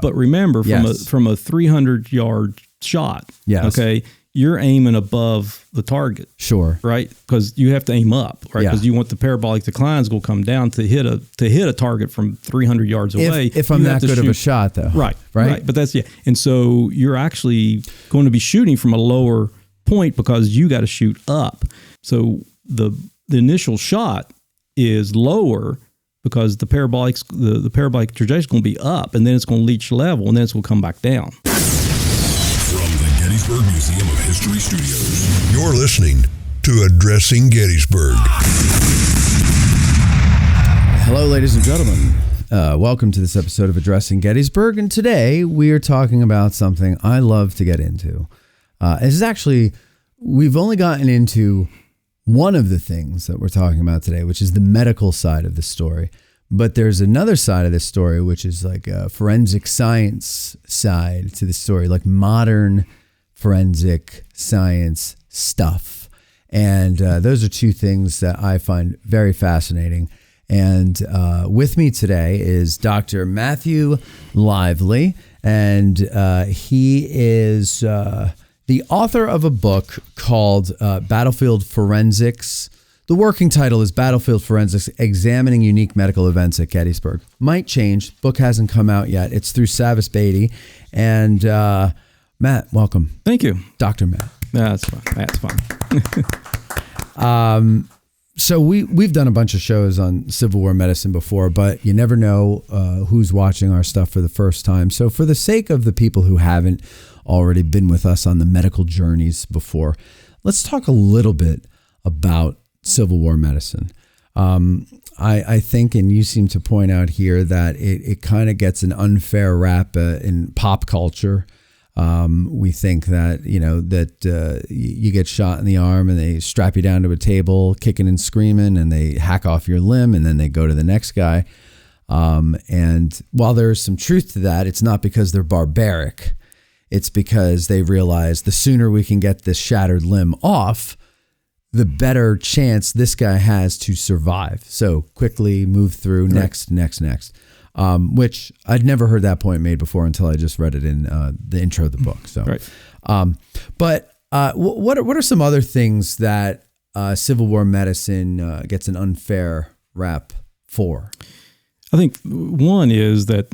But remember, Yes. from a 300-yard shot, Yes. okay, you're aiming above the target. Sure. Right? Because you have to aim up, right? Yeah. Because you want the parabolic declines will come down to hit a target from 300 yards away. If I'm that good of a shot, though. Right. Right. But that's, yeah. And so you're actually going to be shooting from a lower point because you got to shoot up. So the initial shot is lower because the parabolic trajectory is going to be up, and then it's going to reach level, and then it's going to come back down. From the Gettysburg Museum of History Studios, you're listening to Addressing Gettysburg. Hello, ladies and gentlemen. Welcome to this episode of Addressing Gettysburg, and today we are talking about something I love to get into. This is actually, we've only gotten into one of the things that we're talking about today, which is the medical side of the story. But there's another side of this story, which is like a forensic science side to the story, like modern forensic science stuff. And those are two things that I find very fascinating. And with me today is Dr. Matthew Lively, and he is the author of a book called Battlefield Forensics. The working title is Battlefield Forensics, Examining Unique Medical Events at Gettysburg. Might change. Book hasn't come out yet. It's through Savas Beatty. And Matt, welcome. Thank you. Dr. Matt. That's fine. So we've done a bunch of shows on Civil War medicine before, but you never know who's watching our stuff for the first time. So for the sake of the people who haven't already been with us on the medical journeys before, let's talk a little bit about Civil War medicine. I think, and you seem to point out here, that it kind of gets an unfair rap in pop culture. We think that, you get shot in the arm and they strap you down to a table, kicking and screaming, and they hack off your limb, and then they go to the next guy. And while there's some truth to that, it's not because they're barbaric. It's because they realize the sooner we can get this shattered limb off, the better chance this guy has to survive. So quickly move through, next. Which I'd never heard that point made before until I just read it in the intro of the book. So, but what are some other things that Civil War medicine gets an unfair rap for? I think one is that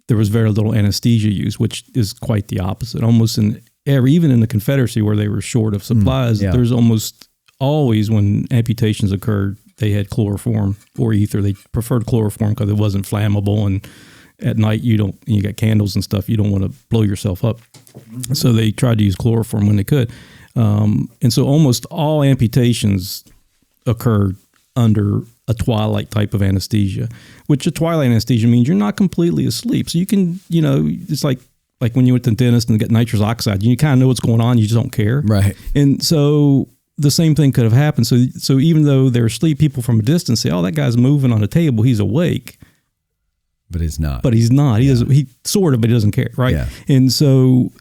there was very little anesthesia use, which is quite the opposite. Almost even in the Confederacy, where they were short of supplies, there's almost always, when amputations occurred, they had chloroform or ether. They preferred chloroform because it wasn't flammable, and at night you got candles and stuff, you don't want to blow yourself up. So they tried to use chloroform when they could. And so almost all amputations occurred under a twilight type of anesthesia, which a twilight anesthesia means you're not completely asleep. So you can, it's like when you went to the dentist and get nitrous oxide, you kind of know what's going on, you just don't care. Right. And so the same thing could have happened. So even though they're asleep, people from a distance say, "Oh, that guy's moving on a table, he's awake." But he's not. He doesn't. He sort of, but he doesn't care, right? Yeah. And so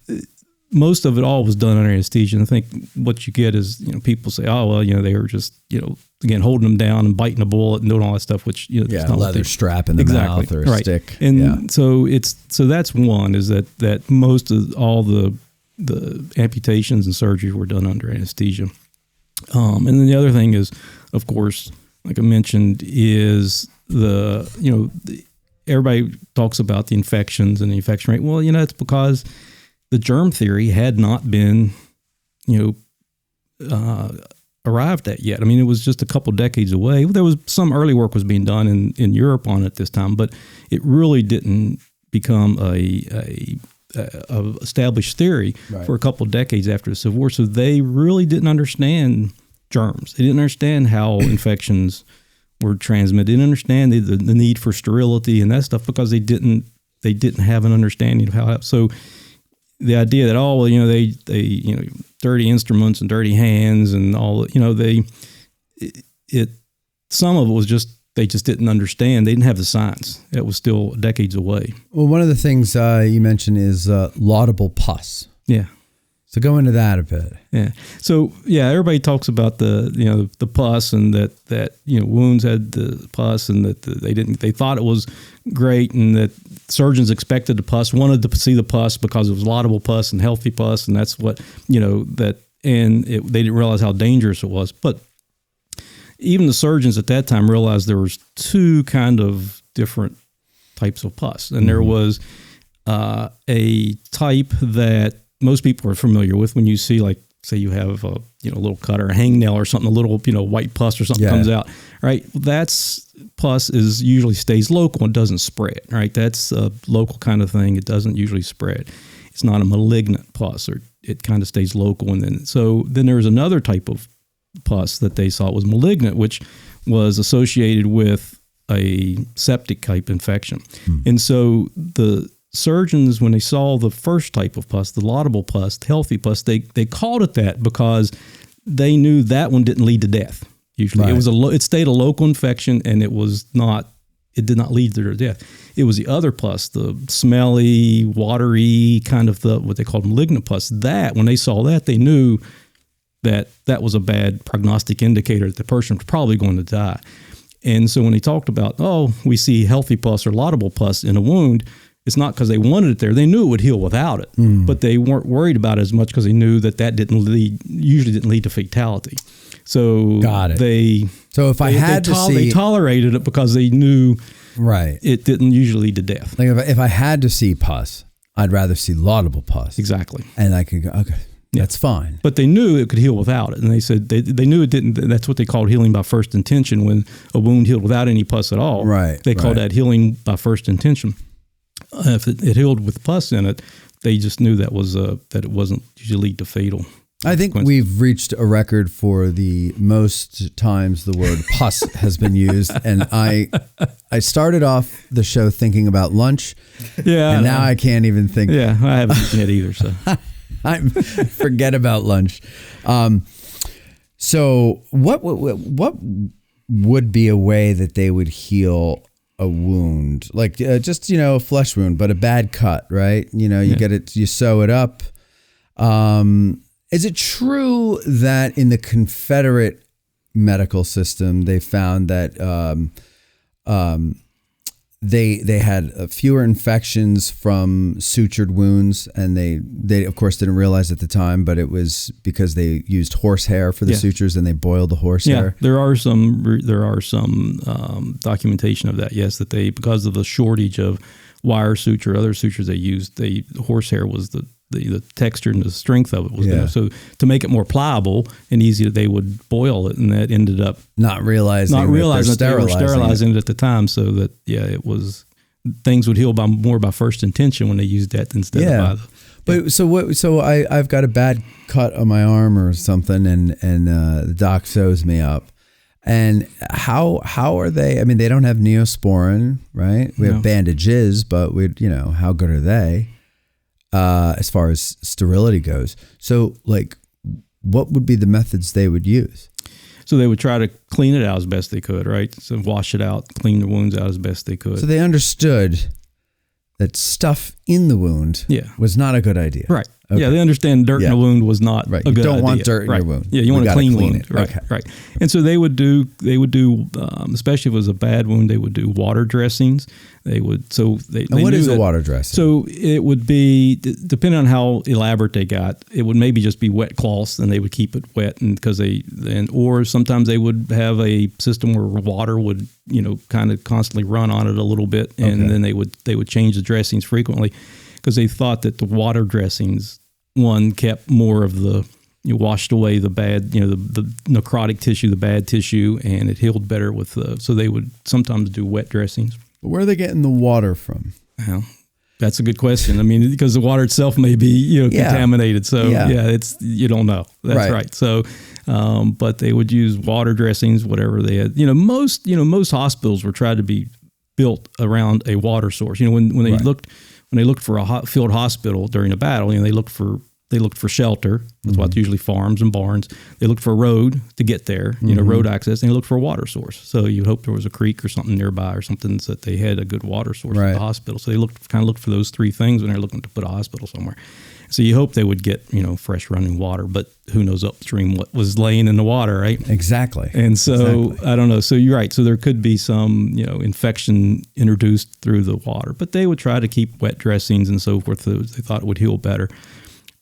most of it all was done under anesthesia. And I think what you get is, people say, "Oh, well, they were just, again, holding them down and biting a bullet and doing all that stuff," which, it's not leather strap in the mouth or a stick. And so that's one, is that most of all the amputations and surgery were done under anesthesia. And then the other thing is, of course, like I mentioned, is everybody talks about the infections and the infection rate. Well, it's because the germ theory had not been, arrived at yet. I mean, it was just a couple decades away. There was some early work was being done in Europe on it at this time, but it really didn't become a established theory for a couple decades after the Civil War. So they really didn't understand germs. They didn't understand how infections were transmitted. They didn't understand the need for sterility and that stuff, because they didn't have an understanding of how. So the idea that they dirty instruments and dirty hands and all, some of it was just, they just didn't understand. They didn't have the science. It was still decades away. Well, one of the things you mentioned is laudable pus. Yeah. So go into that a bit. Yeah. So everybody talks about the pus and that wounds had the pus and that they thought it was great and that surgeons expected the pus, wanted to see the pus because it was laudable pus and healthy pus, and that's what they didn't realize how dangerous it was. But even the surgeons at that time realized there was two kind of different types of pus, and there was a type that most people are familiar with when you see, like, say you have a little cut or a hangnail or something, a little white pus or something comes out, right? That's pus is usually stays local and doesn't spread, right? That's a local kind of thing. It doesn't usually spread. It's not a malignant pus, or it kind of stays local. And then there's another type of pus that they saw was malignant, which was associated with a septic type infection. And so the surgeons, when they saw the first type of pus, the laudable pus, the healthy pus, they called it that because they knew that one didn't lead to death. Usually, it stayed a local infection, and it did not lead to their death. It was the other pus, the smelly, watery kind of what they called malignant pus. That when they saw that, they knew that was a bad prognostic indicator that the person was probably going to die. And so when they talked about, we see healthy pus or laudable pus in a wound, it's not because they wanted it there. They knew it would heal without it, but they weren't worried about it as much because they knew that usually didn't lead to fatality. So got it. They tolerated it because they knew it didn't usually lead to death. Like if I had to see pus, I'd rather see laudable pus. Exactly. And I could go, okay, that's fine. But they knew it could heal without it. And they said they knew it didn't. That's what they called healing by first intention. When a wound healed without any pus at all, they called that healing by first intention. If it healed with pus in it, they just knew that it wasn't usually lead to fatal. I think we've reached a record for the most times the word pus has been used. And I started off the show thinking about lunch. Yeah. And now I can't even think. Yeah, I haven't eaten it either. So forget about lunch. So what would be a way that they would heal a wound, like just a flesh wound, but a bad cut, right? You get it, you sew it up. Is it true that in the Confederate medical system they found that they had fewer infections from sutured wounds, and they of course didn't realize at the time, but it was because they used horsehair for the sutures, and they boiled the horsehair. There are some documentation of that. Yes, that because of the shortage of wire suture, other sutures they used, horsehair was the texture and the strength of it was there. So to make it more pliable and easy, they would boil it, and that ended up not realizing that they were sterilizing it at the time. So that it was, things would heal more by first intention when they used that instead of by the. So I've got a bad cut on my arm or something, and the doc sews me up. And how are they? I mean, they don't have Neosporin, right? We have bandages, but how good are they? As far as sterility goes. So, what would be the methods they would use? So they would try to clean it out as best they could, right? So wash it out, clean the wounds out as best they could. So they understood that stuff in the wound was not a good idea. Right. Okay. Yeah, they understand dirt in a wound was not a good idea. You don't want dirt in your wound. Yeah, you want a clean wound. It. Right, okay. Right. And so they would do, especially if it was a bad wound, they would do water dressings. They would, And what is a water dressing? So it would be, depending on how elaborate they got, it would maybe just be wet cloths, and they would keep it wet, and or sometimes they would have a system where water would, kind of constantly run on it a little bit, and then they would change the dressings frequently, because they thought that the water dressings, kept more of the, washed away the bad, the necrotic tissue, the bad tissue, and it healed better with so they would sometimes do wet dressings. But where are they getting the water from? Well, that's a good question. I mean, because the water itself may be, contaminated. So it's, you don't know. That's right. So, but they would use water dressings, whatever they had. Most hospitals were tried to be built around a water source. When they looked for a field hospital during a battle, they They looked for shelter. That's why it's usually farms and barns. They looked for a road to get there, road access, and they looked for a water source. So you hope there was a creek or something nearby or something so that they had a good water source at the hospital. So they kind of looked for those three things when they're looking to put a hospital somewhere. So you hope they would get, fresh running water, but who knows upstream what was laying in the water, right? Exactly. And so, I don't know. So you're right. So there could be some, infection introduced through the water, but they would try to keep wet dressings and so forth. So they thought it would heal better.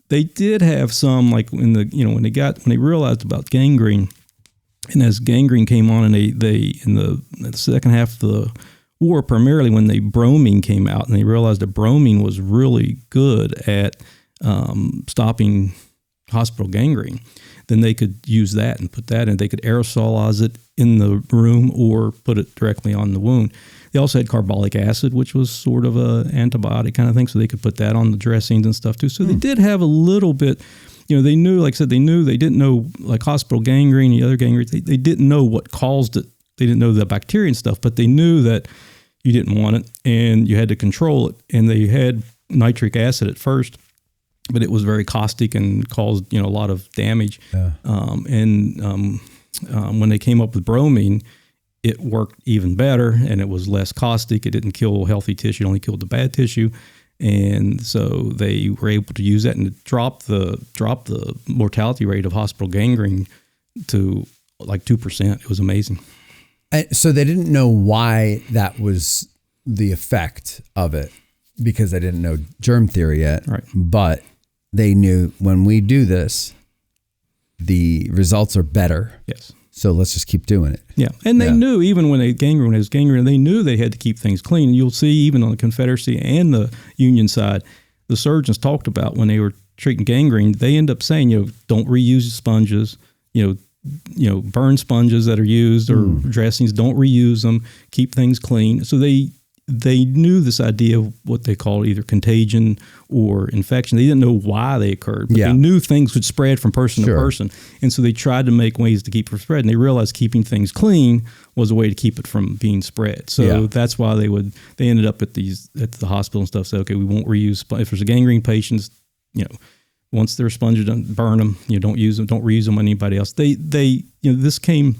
They did have some, like when they realized about gangrene, and as gangrene came on, and they in the second half of the war, primarily when bromine came out, and they realized that bromine was really good at stopping hospital gangrene, then they could use that and put that in. They could aerosolize it in the room or put it directly on the wound. They also had carbolic acid, which was sort of a antibiotic kind of thing, so they could put that on the dressings and stuff too. So they did have a little bit, they knew, like I said, they didn't know, like hospital gangrene, the other gangrene, they didn't know what caused it. They didn't know the bacteria and stuff, but they knew that you didn't want it and you had to control it. And they had nitric acid at first, but it was very caustic and caused, a lot of damage. Yeah. When they came up with bromine, it worked even better, and it was less caustic. It didn't kill healthy tissue; it only killed the bad tissue. And so they were able to use that and drop the mortality rate of hospital gangrene to like 2%. It was amazing. So they didn't know why that was the effect of it because they didn't know germ theory yet. Right. But they knew when we do this, the results are better. Yes. So let's just keep doing it. Yeah. And they knew even when they gangrene, they knew they had to keep things clean. And you'll see even on the Confederacy and the Union side, the surgeons talked about when they were treating gangrene, they end up saying, don't reuse sponges, burn sponges that are used or dressings, don't reuse them, keep things clean. So they knew this idea of what they call either contagion or infection. They didn't know why they occurred, but they knew things would spread from person to person. And so they tried to make ways to keep it from spread. And they realized keeping things clean was a way to keep it from being spread. So that's why they ended up at the hospital and stuff, say, okay, we won't reuse, if there's a gangrene patients, once they're sponged, burn them, don't use them, don't reuse them on anybody else. This came,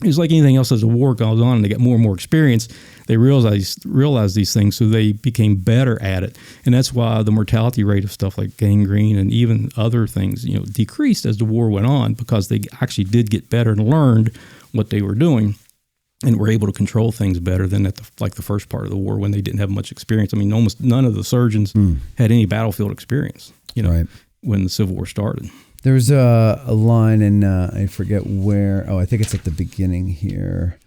it was like anything else as the war goes on and they get more and more experience, they realized these things, so they became better at it. And that's why the mortality rate of stuff like gangrene and even other things, decreased as the war went on, because they actually did get better and learned what they were doing and were able to control things better than at the first part of the war when they didn't have much experience. I mean, almost none of the surgeons had any battlefield experience, when the Civil War started. There was a line in, I forget where, I think it's at the beginning here.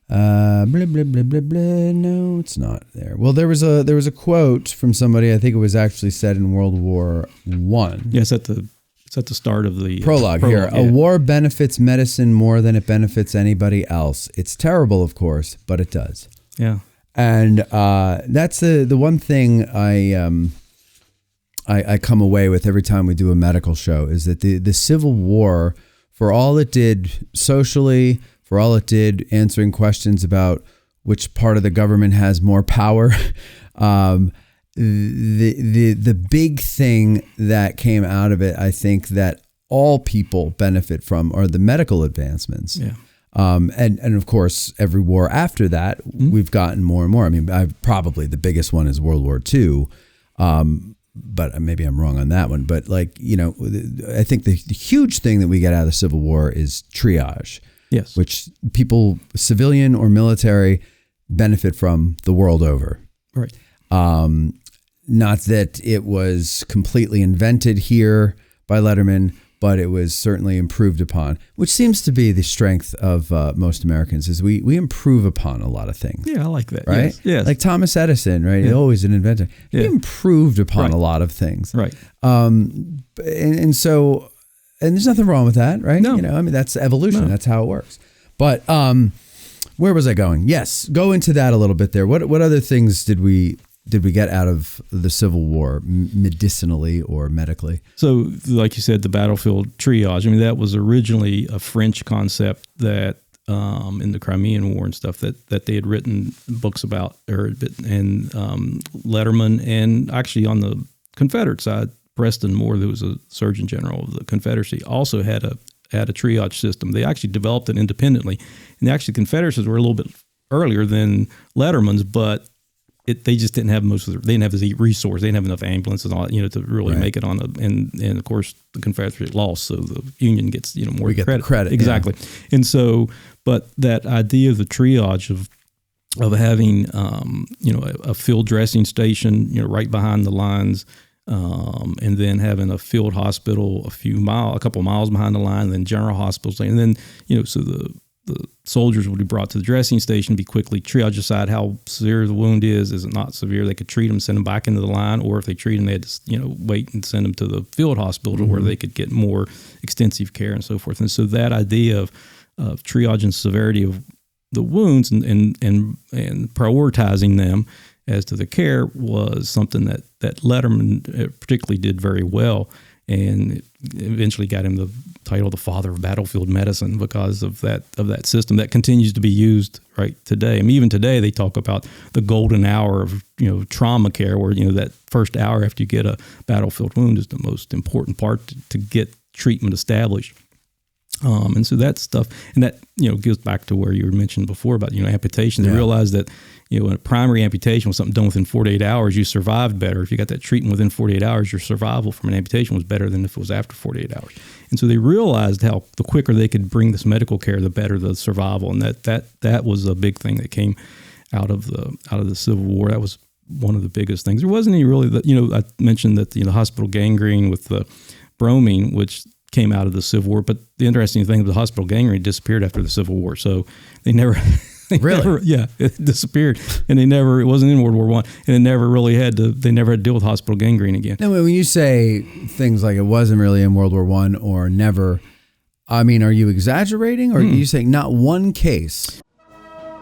Blah, blah, blah, blah, blah. No, it's not there. Well, there was a quote from somebody, I think it was actually said in World War I. Yes, it's at the start of the prologue here. Yeah. A war benefits medicine more than it benefits anybody else. It's terrible, of course, but it does. Yeah. And that's the one thing I come away with every time we do a medical show is that the Civil War, for all it did socially, for all it did answering questions about which part of the government has more power, the big thing that came out of it, I think that all people benefit from, are the medical advancements. Yeah. And of course, every war after that, we've gotten more and more. I mean, probably the biggest one is World War II. But maybe I'm wrong on that one. But I think the huge thing that we get out of the Civil War is triage. Yes. Which people, civilian or military, benefit from the world over. Right. Not that it was completely invented here by Letterman, but it was certainly improved upon, which seems to be the strength of most Americans, is we improve upon a lot of things. Yeah, I like that. Right? Yes. Like Thomas Edison, right? Yeah. Always an inventor. Yeah. He improved upon a lot of things. Right. And so there's nothing wrong with that, right? No. That's evolution. No. That's how it works. But where was I going? Yes, go into that a little bit there. What other things did we get out of the Civil War, medicinally or medically? So, like you said, the battlefield triage. I mean, that was originally a French concept that in the Crimean War and stuff that they had written books about, and Letterman, and actually on the Confederate side, Preston Moore, who was a Surgeon General of the Confederacy, also had a triage system. They actually developed it independently, and actually Confederacies were a little bit earlier than Letterman's, but they just didn't have they didn't have the resource. They didn't have enough ambulances and all that, to really make it on and of course the Confederacy lost, so the Union gets, more credit. Exactly. Yeah. And so, but that idea of the triage of having, a field dressing station, right behind the lines, and then having a field hospital a couple of miles behind the line, and then general hospitals, and then, so the soldiers would be brought to the dressing station, be quickly triaged, decide how severe the wound is. Is it not severe? They could treat them, send them back into the line, or if they treat them, they had to, wait and send them to the field hospital where they could get more extensive care and so forth. And so that idea of triage and severity of the wounds and prioritizing them as to the care was something that Letterman particularly did very well. And it eventually got him the title, the father of battlefield medicine, because of that system that continues to be used right today. I mean, even today they talk about the golden hour of trauma care, where that first hour after you get a battlefield wound is the most important part to get treatment established. And so that stuff, and that goes back to where you were mentioned before about amputation. They realized that a primary amputation was something done within 48 hours. You survived better if you got that treatment within 48 hours. Your survival from an amputation was better than if it was after 48 hours. And so they realized how the quicker they could bring this medical care, the better the survival. And that was a big thing that came out of the Civil War. That was one of the biggest things. There wasn't any really I mentioned that the hospital gangrene with the bromine, which came out of the Civil War. But the interesting thing is the hospital gangrene disappeared after the Civil War. So they never... Really? It disappeared, and it wasn't in World War I, and they never had to deal with hospital gangrene again. Now, when you say things like it wasn't really in World War I or never, I mean, are you exaggerating, or are you saying not one case?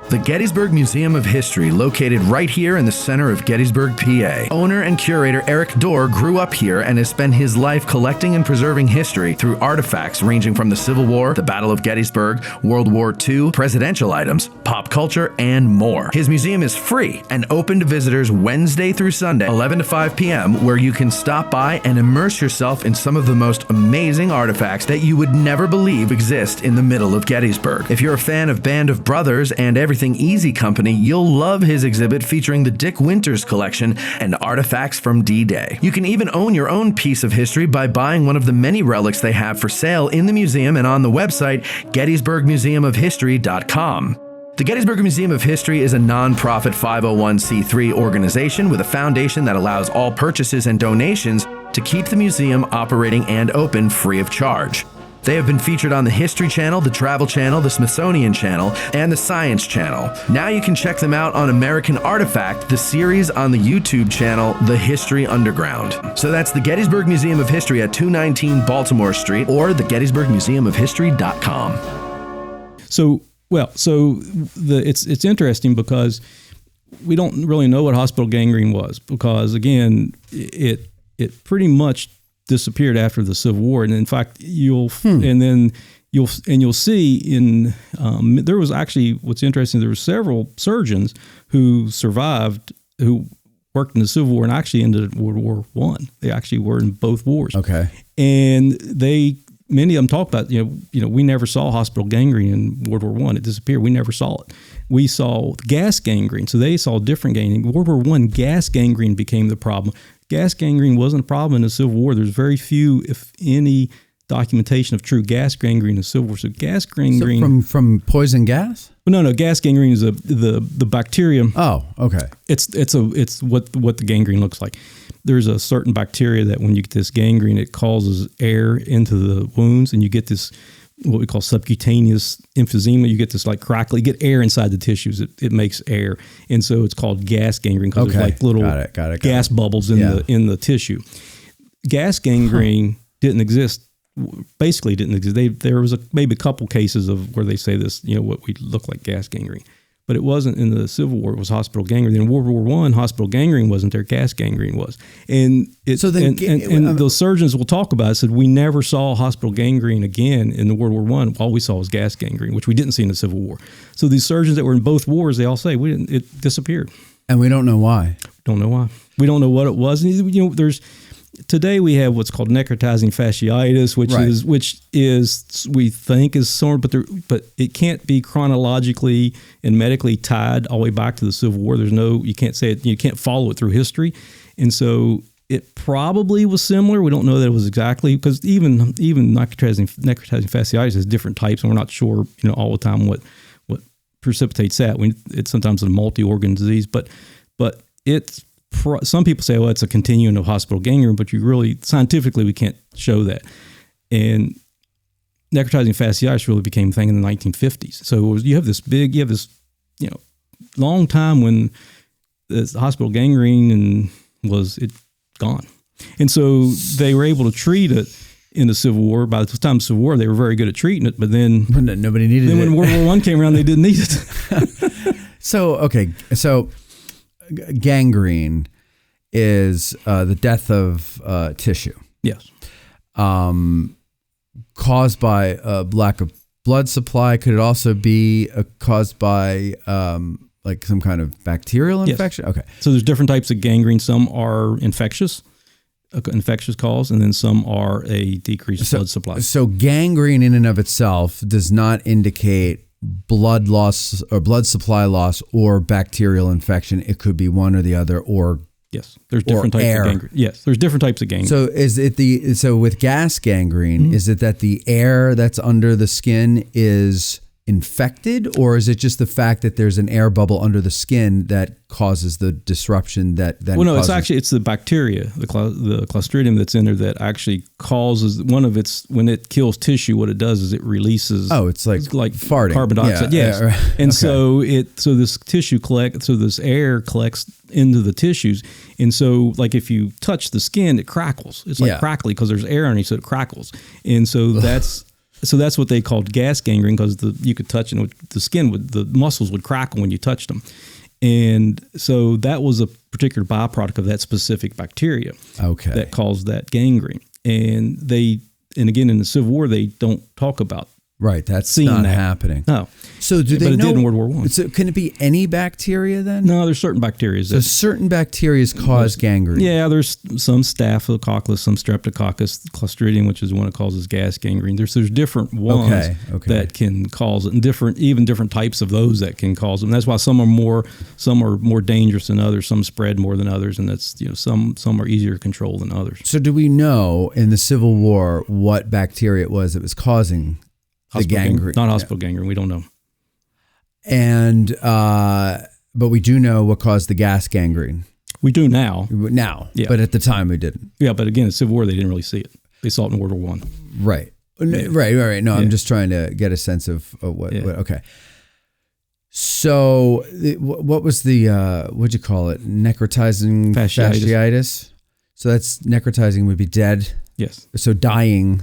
The Gettysburg Museum of History, located right here in the center of Gettysburg, PA. Owner and curator Eric Dorr grew up here and has spent his life collecting and preserving history through artifacts ranging from the Civil War, the Battle of Gettysburg, World War II, presidential items, pop culture, and more. His museum is free and open to visitors Wednesday through Sunday, 11 to 5 p.m., where you can stop by and immerse yourself in some of the most amazing artifacts that you would never believe exist in the middle of Gettysburg. If you're a fan of Band of Brothers and Everything Easy Company, you'll love his exhibit featuring the Dick Winters collection and artifacts from D-Day. You can even own your own piece of history by buying one of the many relics they have for sale in the museum and on the website GettysburgMuseumofHistory.com. The Gettysburg Museum of History is a non-profit 501c3 organization with a foundation that allows all purchases and donations to keep the museum operating and open free of charge. They have been featured on the History Channel, the Travel Channel, the Smithsonian Channel, and the Science Channel. Now you can check them out on American Artifact, the series on the YouTube channel, The History Underground. So that's the Gettysburg Museum of History at 219 Baltimore Street or the GettysburgMuseumofHistory.com. It's interesting because we don't really know what hospital gangrene was, because again, it pretty much disappeared after the Civil War, and in fact, you'll see in there was actually, what's interesting, there were several surgeons who survived who worked in the Civil War and actually ended World War I. They actually were in both wars. Okay, and many of them talk about we never saw hospital gangrene in World War I. It disappeared. We never saw it. We saw gas gangrene, so they saw different gangrene. World War I, gas gangrene became the problem. Gas gangrene wasn't a problem in the Civil War. There's very few, if any, documentation of true gas gangrene in the Civil War. So gas gangrene from poison gas? No. Gas gangrene is the bacterium. Oh, okay. It's what the gangrene looks like. There's a certain bacteria that when you get this gangrene, it causes air into the wounds, and you get this what we call subcutaneous emphysema. You get this like crackle, you get air inside the tissues. It makes air. And so it's called gas gangrene because there's like little gas bubbles in the tissue. Gas gangrene didn't exist. Basically didn't exist. There was maybe a couple cases of where they say this, what we look like gas gangrene. But it wasn't in the Civil War. It was hospital gangrene. In World War I, hospital gangrene wasn't there. Gas gangrene was. And the surgeons will talk about it, said we never saw hospital gangrene again in the World War I. All we saw was gas gangrene, which we didn't see in the Civil War. So these surgeons that were in both wars, they all say it disappeared. And we don't know why. Don't know why. We don't know what it was. And, today we have what's called necrotizing fasciitis, which is we think is sort of, but it can't be chronologically and medically tied all the way back to the Civil War. You can't say it, you can't follow it through history, and so it probably was similar. We don't know that it was exactly, because even necrotizing fasciitis has different types, and we're not sure all the time what precipitates that. It's sometimes a multi-organ disease, but it's. Some people say, well, it's a continuum of hospital gangrene, but scientifically, we can't show that. And necrotizing fasciitis really became a thing in the 1950s. So you have this long time when the hospital gangrene was gone. And so they were able to treat it in the Civil War. By the time of the Civil War, they were very good at treating it, but then nobody needed it. Then when World War I came around, they didn't need it. So gangrene is the death of tissue. Yes. Caused by a lack of blood supply. Could it also be caused by like some kind of bacterial infection? Yes. Okay. So there's different types of gangrene. Some are infectious cause, and then some are a decreased blood supply. So gangrene in and of itself does not indicate blood loss or blood supply loss or bacterial infection. It could be one or the other, or yes, there's different types of gangrene. Yes, there's different types of gangrene. So with gas gangrene, is it that the air that's under the skin is infected, or is it just the fact that there's an air bubble under the skin that causes the disruption that then it's the bacteria, the Clostridium that's in there that actually causes when it kills tissue, what it does is it releases it's like farting, carbon dioxide. And so this tissue this air collects into the tissues, and so like if you touch the skin, it crackles. It's like crackly because there's air underneath, so it crackles. And so that's what they called gas gangrene, because you could touch it, and the muscles would crackle when you touched them. And so that was a particular byproduct of that specific bacteria that caused that gangrene. And again, in the Civil War, they don't talk about that's not happening. No. So but it did in World War I. So can it be any bacteria then? No, there's certain bacteria. So certain bacteria cause gangrene. Yeah, there's some Staphylococcus, some Streptococcus, Clostridium, which is one that causes gas gangrene. There's different ones that can cause it, and different types of those that can cause them. That's why some are more dangerous than others. Some spread more than others, and that's some are easier to control than others. So do we know in the Civil War what bacteria it was that was causing the gangrene? Not hospital gangrene. We don't know. And but we do know what caused the gas gangrene. We do now. But at the time we didn't. Yeah, but again, in the Civil War, they didn't really see it. They saw it in World War I. Right. Yeah. Right. No, I'm just trying to get a sense of what. Okay. So what was the what'd you call it? Necrotizing fasciitis. So that's necrotizing would be dead. Yes. So dying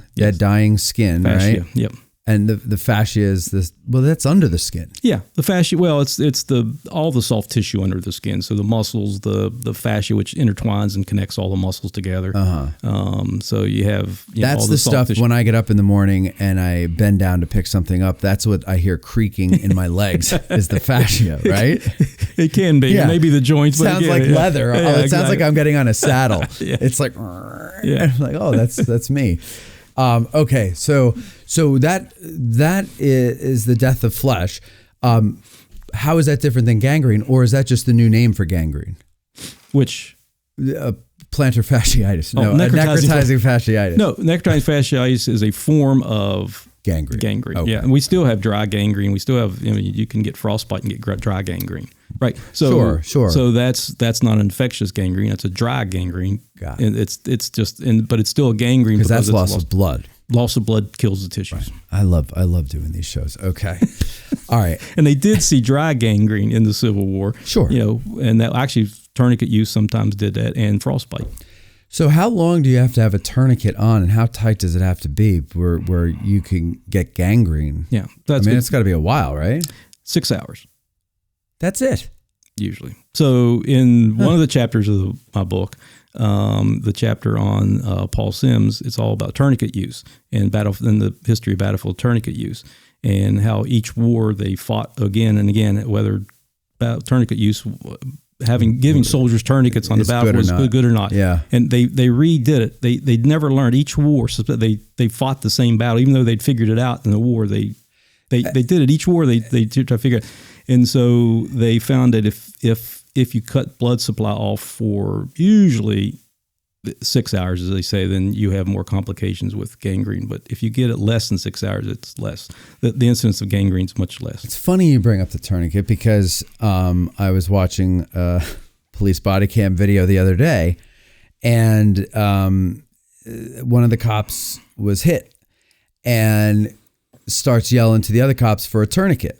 skin, fascia, right? Yep. And the fascia is this. Well, that's under the skin. Yeah, the fascia. Well, it's all the soft tissue under the skin. So the muscles, the fascia, which intertwines and connects all the muscles together. So you have that's all the stuff. Tissue. When I get up in the morning and I bend down to pick something up, that's what I hear creaking in my legs is the fascia, right? It can be. Yeah. Maybe the joints. Sounds like leather. It sounds like I'm getting on a saddle. It's like, like, oh, that's me. Okay, so that is the death of flesh. How is that different than gangrene, or is that just the new name for gangrene? Which plantar fasciitis? No, necrotizing fasciitis. No, necrotizing fasciitis is a form of gangrene. Okay. Yeah, and we still have dry gangrene. We still have you can get frostbite and get dry gangrene. Right. So sure. So that's not an infectious gangrene. It's a dry gangrene. Got it. And it's just but it's still a gangrene because that's loss of blood. Loss of blood kills the tissues. Right. I love doing these shows. Okay. All right. And they did see dry gangrene in the Civil War. Sure. And that actually tourniquet use sometimes did that, and frostbite. So how long do you have to have a tourniquet on, and how tight does it have to be where you can get gangrene? Yeah. It's got to be a while, right? 6 hours. That's it. Usually. So in one of the chapters of my book, the chapter on Paul Sims, it's all about tourniquet use and the history of battlefield tourniquet use, and how each war they fought again and again, whether tourniquet use giving soldiers tourniquets on the battlefield was good or not. Yeah. And they redid it. They never learned each war. So they fought the same battle, even though they'd figured it out in the war. They did it each war. They tried to figure it. And so they found that if you cut blood supply off for usually 6 hours, as they say, then you have more complications with gangrene. But if you get it less than 6 hours, it's less. The incidence of gangrene is much less. It's funny you bring up the tourniquet because I was watching a police body cam video the other day, and one of the cops was hit and starts yelling to the other cops for a tourniquet.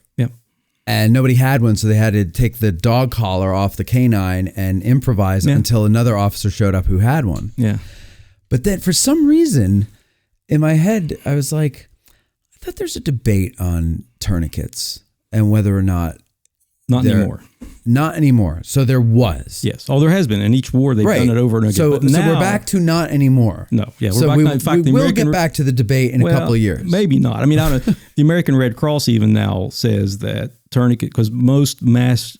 And nobody had one, so they had to take the dog collar off the canine and improvise until another officer showed up who had one. Yeah. But then for some reason, in my head, I was like, I thought there's a debate on tourniquets and whether or not. Not anymore. Not anymore. So there was. Yes. Oh, there has been. In each war, they've done it over and again. So now, we're back to not anymore. No. Yeah. So we're back. In fact, we'll get back to the debate in a couple of years. Maybe not. I mean, I don't know. The American Red Cross even now says that tourniquet, because the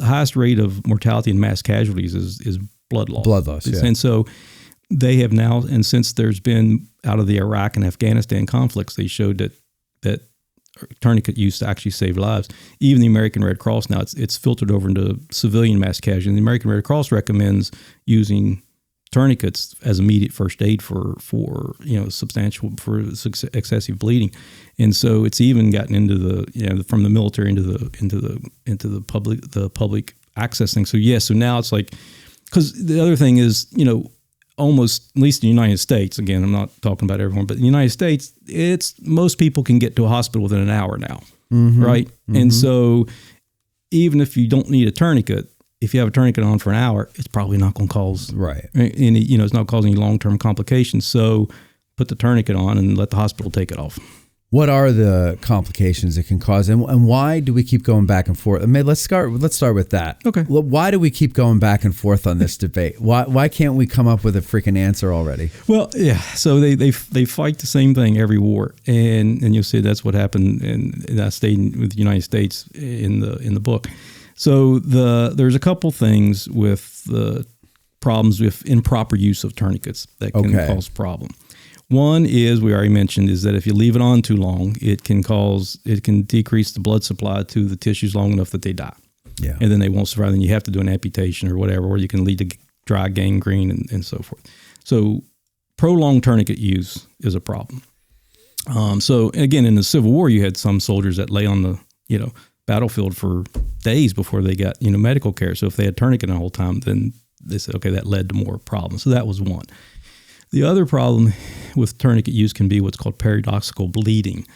highest rate of mortality and mass casualties is blood loss. Blood loss, yeah. And so they have now, and since there's been out of the Iraq and Afghanistan conflicts, they showed that tourniquet use to actually save lives. Even the American Red Cross now, it's filtered over into civilian mass casualties. The American Red Cross recommends using tourniquets as immediate first aid for excessive bleeding, and so it's even gotten into the from the military into the public access thing. So now it's like, because the other thing is, almost, at least in the United States, again, I'm not talking about everyone, but in the United States, most people can get to a hospital within an hour now, right? Mm-hmm. And so even if you don't need a tourniquet, if you have a tourniquet on for an hour, it's probably not going to cause any, it's not causing any long-term complications. So put the tourniquet on and let the hospital take it off. What are the complications it can cause, and why do we keep going back and forth? I mean, let's start with that. Okay. Why do we keep going back and forth on this debate? Why can't we come up with a freaking answer already? Well, yeah. So they fight the same thing every war, and you'll see that's what happened. And I stayed with the United States in the book. So there's a couple things with the problems with improper use of tourniquets that can cause problem. One is, we already mentioned, is that if you leave it on too long, it can decrease the blood supply to the tissues long enough that they die. Yeah. And then they won't survive. Then you have to do an amputation or whatever, or you can lead to dry gangrene and so forth. So prolonged tourniquet use is a problem. So again, in the Civil War, you had some soldiers that lay on the battlefield for days before they got medical care. So if they had tourniquet the whole time, then they said, okay, that led to more problems. So that was one. The other problem with tourniquet use can be what's called paradoxical bleeding.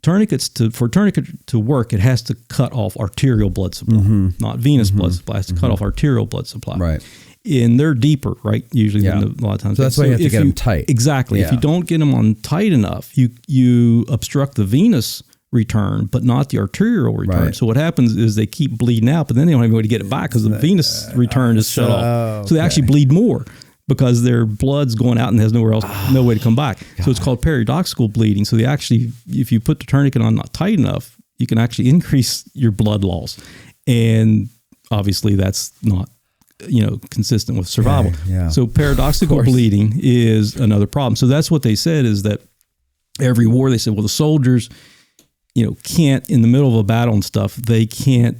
For tourniquet to work, it has to cut off arterial blood supply, not venous blood supply. It has to cut off arterial blood supply. Right. And they're deeper, right? Usually than a lot of times. So that's why you have to get them tight. Exactly. Yeah. If you don't get them on tight enough, you obstruct the venous return, but not the arterial return. Right. So what happens is they keep bleeding out, but then they don't have any way to get it back because the venous return is shut off. So they actually bleed more, because their blood's going out and there's nowhere else, no way to come back. So it's called paradoxical bleeding. So if you put the tourniquet on not tight enough, you can actually increase your blood loss. And obviously that's not, consistent with survival. Yeah. So paradoxical bleeding is another problem. So that's what they said, is that every war, they said, well, the soldiers, can't, in the middle of a battle and stuff, they can't,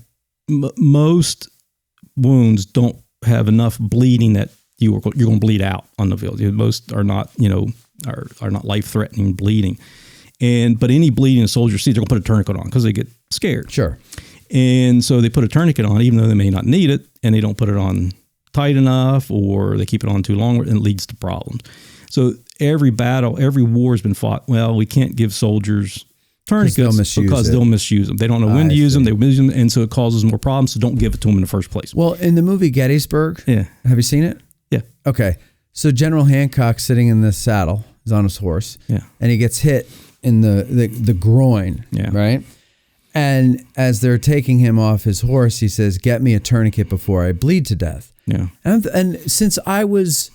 most wounds don't have enough bleeding that you're going to bleed out on the field. Most are not, are not life-threatening bleeding. But any bleeding a soldier sees, they're going to put a tourniquet on because they get scared. Sure. And so they put a tourniquet on, even though they may not need it, and they don't put it on tight enough, or they keep it on too long, and it leads to problems. So every war has been fought. Well, we can't give soldiers tourniquets because they'll misuse them. They don't know when to use them. They misuse them, and so it causes more problems. So don't give it to them in the first place. Well, in the movie Gettysburg, have you seen it? Yeah. Okay. So General Hancock sitting in the saddle, is on his horse, and he gets hit in the groin, right? And as they're taking him off his horse, he says, "Get me a tourniquet before I bleed to death." Yeah. And since I was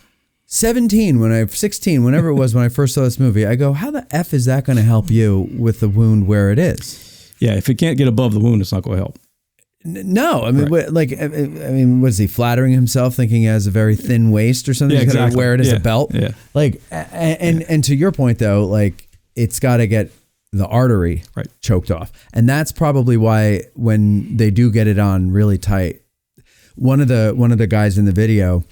16, whenever it was when I first saw this movie, I go, how the F is that going to help you with the wound where it is? Yeah, if it can't get above the wound, it's not going to help. No, I mean, Right. was he flattering himself, thinking he has a very thin waist or something? Yeah, He's got to exactly. wear it as a belt. Yeah. Like, and to your point though, like it's got to get the artery Right. choked off, and that's probably why when they do get it on really tight, one of the guys in the video,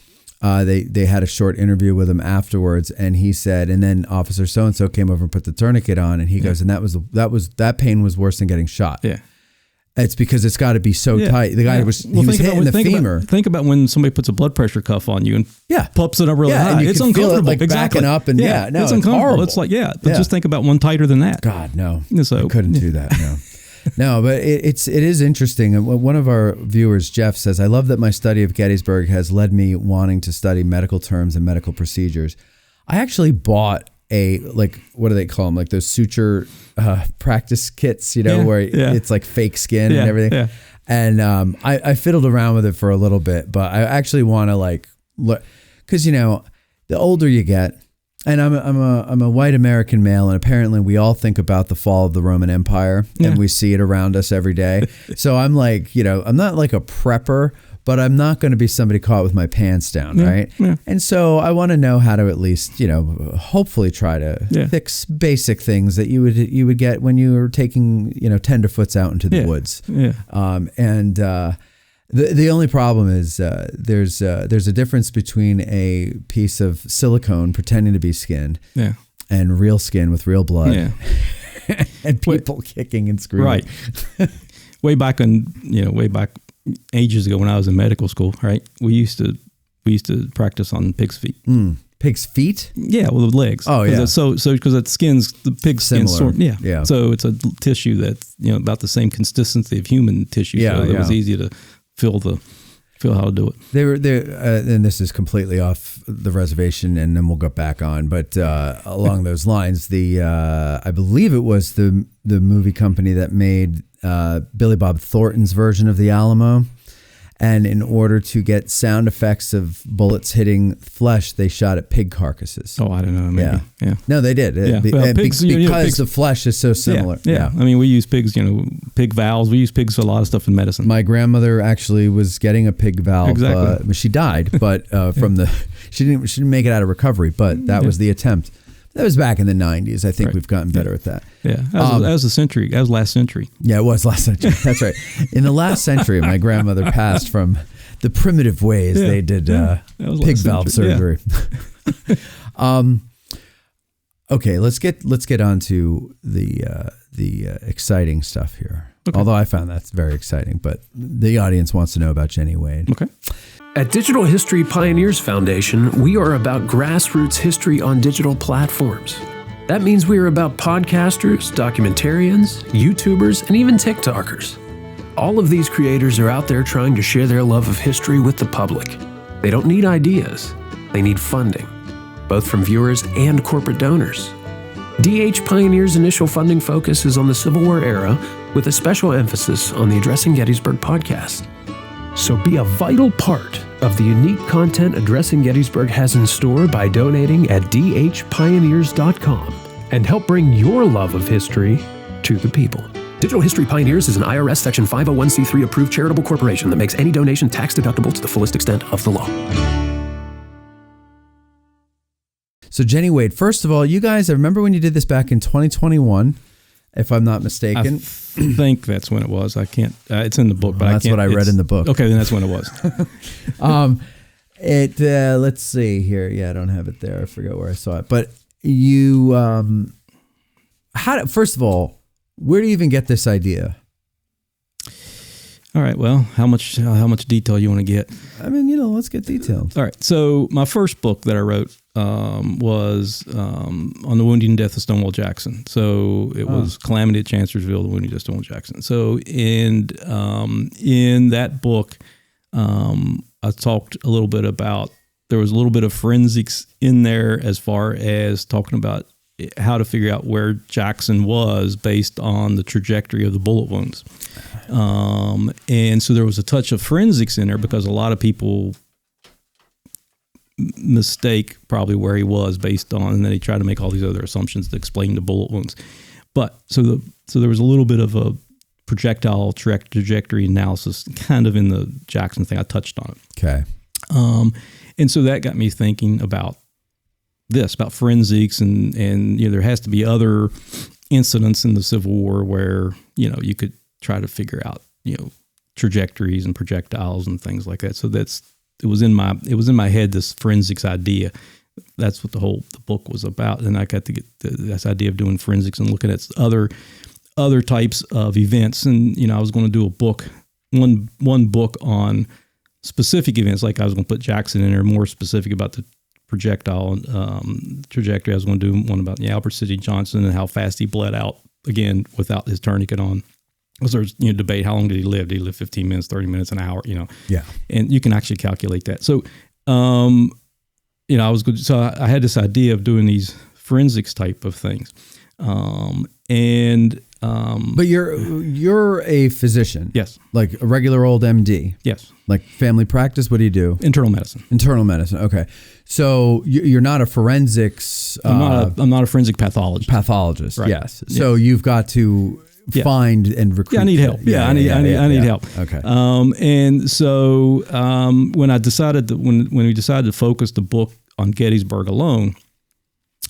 they had a short interview with him afterwards, and he said, and then Officer so and so came over and put the tourniquet on, and he goes, and that pain was worse than getting shot. Yeah. It's because it's got to be so tight. The guy was hitting the femur. Think about when somebody puts a blood pressure cuff on you and pumps it up really high. And you it's can uncomfortable. feel it like backing up and it's uncomfortable. horrible. It's like but just think about one tighter than that. God, no. So I couldn't do that. No. No, but it is interesting. And one of our viewers, Jeff, says, I love that my study of Gettysburg has led me wanting to study medical terms and medical procedures. I actually bought what do they call them? Like those suture practice kits, where it's like fake skin and everything. Yeah. And I fiddled around with it for a little bit, but I actually want to look, because the older you get, and I'm a white American male, and apparently we all think about the fall of the Roman Empire, and we see it around us every day. So I'm like, I'm not like a prepper, but I'm not going to be somebody caught with my pants down, right? Yeah. And so I want to know how to at least, hopefully try to fix basic things that you would get when you were taking, tenderfoots out into the woods. Yeah. The only problem is there's a difference between a piece of silicone pretending to be skin and real skin with real blood and people kicking and screaming. Right. way back ages ago when I was in medical school, right? We used to practice on pig's feet. Pig's feet? Yeah, with legs. Oh, yeah. So because the pig's skin's similar. Yeah. So it's a tissue that's about the same consistency of human tissue. Yeah, so it was easy to feel how to do it. They were and this is completely off the reservation, and then we'll go back on. But along those lines, I believe it was the movie company that made Billy Bob Thornton's version of The Alamo, and in order to get sound effects of bullets hitting flesh, they shot at pig carcasses. Oh, I don't know. Maybe. Yeah. No, they did. Pigs, because the flesh is so similar. Yeah. I mean, we use pigs. Pig valves. We use pigs for a lot of stuff in medicine. My grandmother actually was getting a pig valve. Exactly. She died, but she didn't make it out of recovery. But that was the attempt. That was back in the 90s. I think we've gotten better at that. Yeah, that was last century. Yeah, it was last century. That's right. In the last century, my grandmother passed from the primitive ways they did pig valve surgery. Yeah. Okay, let's get on to the exciting stuff here. Okay. Although I found that's very exciting, but the audience wants to know about Jennie Wade. Okay. At Digital History Pioneers Foundation, we are about grassroots history on digital platforms. That means we are about podcasters, documentarians, YouTubers, and even TikTokers. All of these creators are out there trying to share their love of history with the public. They don't need ideas, they need funding, both from viewers and corporate donors. DH Pioneers' initial funding focus is on the Civil War era, with a special emphasis on the Addressing Gettysburg podcast. So be a vital part of the unique content Addressing Gettysburg has in store by donating at dhpioneers.com and help bring your love of history to the people. Digital History Pioneers is an IRS Section 501c3 approved charitable corporation that makes any donation tax deductible to the fullest extent of the law. So Jennie Wade, first of all, you guys, I remember when you did this back in 2021, if I'm not mistaken. I think that's when it was. I can't. It's in the book, but that's what I read in the book. Okay, then that's when it was. Let's see here. Yeah, I don't have it there. I forgot where I saw it. But you, first of all, where do you even get this idea? All right. Well, how much detail you want to get? I mean, let's get detailed. All right. So my first book that I wrote was on the wounding and death of Stonewall Jackson. So it was Calamity at Chancellorsville, the wounding and death of Stonewall Jackson. So in that book, I talked a little bit about, there was a little bit of forensics in there as far as talking about how to figure out where Jackson was based on the trajectory of the bullet wounds. And so there was a touch of forensics in there because a lot of people mistake probably where he was based on, and then he tried to make all these other assumptions to explain the bullet wounds. But so there was a little bit of a projectile trajectory analysis, kind of in the Jackson thing. I touched on it. Okay. And so that got me thinking about forensics, and there has to be other incidents in the Civil War where, you could try to figure out, trajectories and projectiles and things like that. So it was in my head, this forensics idea. That's what the book was about. And I got to get this idea of doing forensics and looking at other types of events. And, I was going to do a book, one book on specific events. Like I was going to put Jackson in there, more specific about the projectile trajectory. I was going to do one about Albert City Johnson and how fast he bled out, again, without his tourniquet on. Because there's debate, how long did he live? Did he live 15 minutes, 30 minutes, an hour? Yeah. And you can actually calculate that. So, I was good. So I had this idea of doing these forensics type of things, but you're a physician. Yes. Like a regular old MD. Yes. Like family practice. What do you do? Internal medicine. Internal medicine. Okay. So you're not a forensics. I'm not a forensic pathologist. Pathologist. Right. Yes. So you've got to find and recruit. Yeah, I need help. I need help. Okay. And so when we decided to focus the book on Gettysburg alone,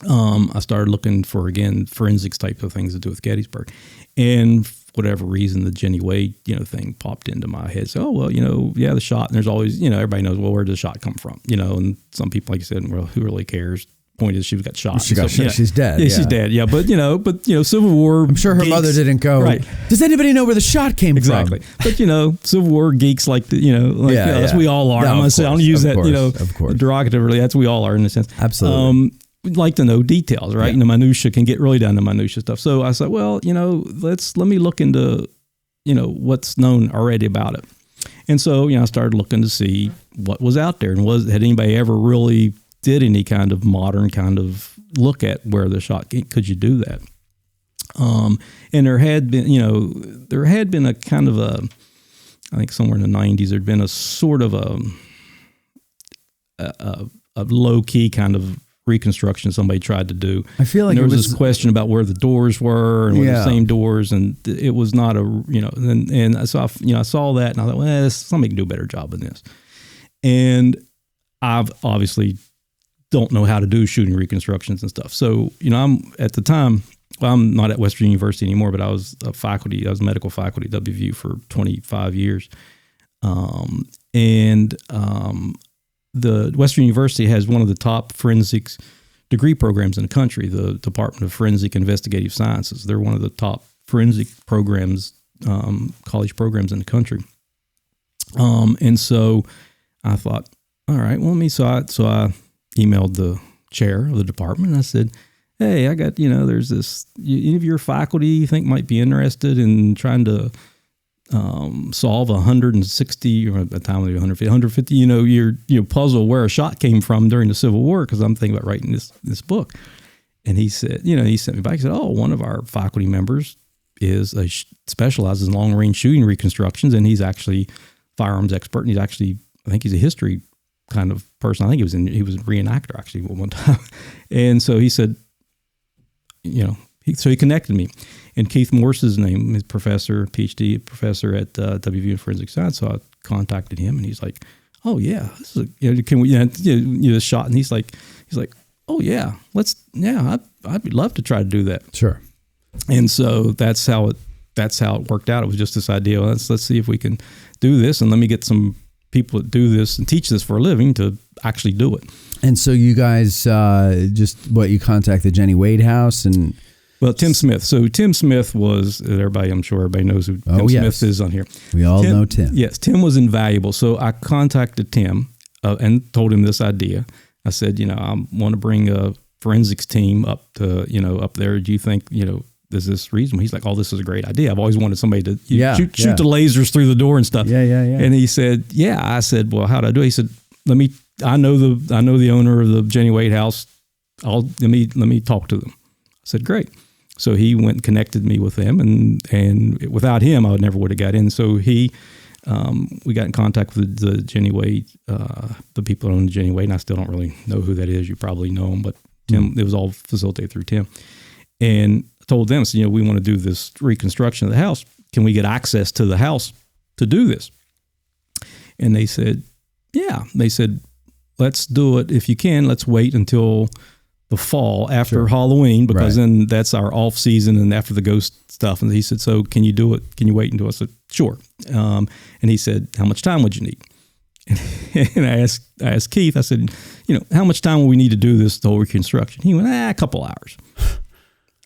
I started looking for, again, forensics type of things to do with Gettysburg. And for whatever reason, the Jennie Wade, thing popped into my head. So, the shot. And there's always, everybody knows, well, where did the shot come from? And some people, like you said, well, who really cares? Point is, she got shot. She got shot. She's dead. Yeah, she's dead. Yeah, but Civil War. I'm sure her mother didn't go. Right. Does anybody know where the shot came from? Exactly. But Civil War geeks like as we all are. No, I'm gonna say I don't use that. Of course. Derogatively. That's we all are in a sense. Absolutely. We'd like to know details, right? And the minutia can get really down to minutia stuff. So I said, well, let me look into what's known already about it. And so I started looking to see what was out there, and had anybody ever really did any kind of modern kind of look at where the shot came. Could you do that? And there had been a kind of I think somewhere in the 90s, there'd been a sort of a low key kind of reconstruction somebody tried to do. I feel like there was this question about where the doors were and were the same doors, and it was not and so I saw that and I thought, well, somebody can do a better job than this. And I've obviously don't know how to do shooting reconstructions and stuff. So, I'm at the time, I'm not at Western University anymore, but I was medical faculty at WVU for 25 years. The Western University has one of the top forensics degree programs in the country, the Department of Forensic Investigative Sciences. They're one of the top forensic programs, college programs in the country. And so I thought, all right, well, so I emailed the chair of the department and I said, hey, I got, there's this, any of your faculty you think might be interested in trying to solve 160, or at the time it was 150, your puzzle where a shot came from during the Civil War, because I'm thinking about writing this book. And he said, he sent me back, he said, one of our faculty members specializes in long-range shooting reconstructions, and he's actually firearms expert, and he's actually, I think he's a history kind of person. I think he was a reenactor actually one time. And so he said, so he connected me. And Keith Morse's name, his professor, PhD professor at WVU in Forensic Science. So I contacted him, and he's like, "Oh yeah, this is can we the shot?" And he's like, "Oh yeah, I'd love to try to do that." Sure. And so that's how it worked out. It was just this idea. Well, let's see if we can do this, and let me get some people that do this and teach this for a living to actually do it. And so you guys you contacted Jennie Wade House and. Well, Tim Smith. So Tim Smith was, I'm sure everybody knows who Tim Smith is on here. We all know Tim. Yes, Tim was invaluable. So I contacted Tim and told him this idea. I said, I want to bring a forensics team up to, up there. Do you think, is this reasonable? He's like, oh, this is a great idea. I've always wanted somebody to shoot the lasers through the door and stuff. Yeah. And he said, yeah. I said, well, how do I do it? He said, I know the owner of the Jennie Wade House. Let me talk to them. I said, great. So he went and connected me with them, and without him, I would have got in. So we got in contact with the Jennie Wade, the people that own the Jennie Wade, and I still don't really know who that is. You probably know him, but Tim, it was all facilitated through Tim. And I told them, so, we want to do this reconstruction of the house. can we get access to the house to do this? And they said, yeah. They said, let's do it. If you can, let's wait until the fall after Halloween, because then that's our off season and after the ghost stuff. And he said, so can you do it? Can you wait until? I said, sure. And he said, how much time would you need? And I asked Keith, I said, how much time will we need to do this, the whole reconstruction? He went, a couple hours.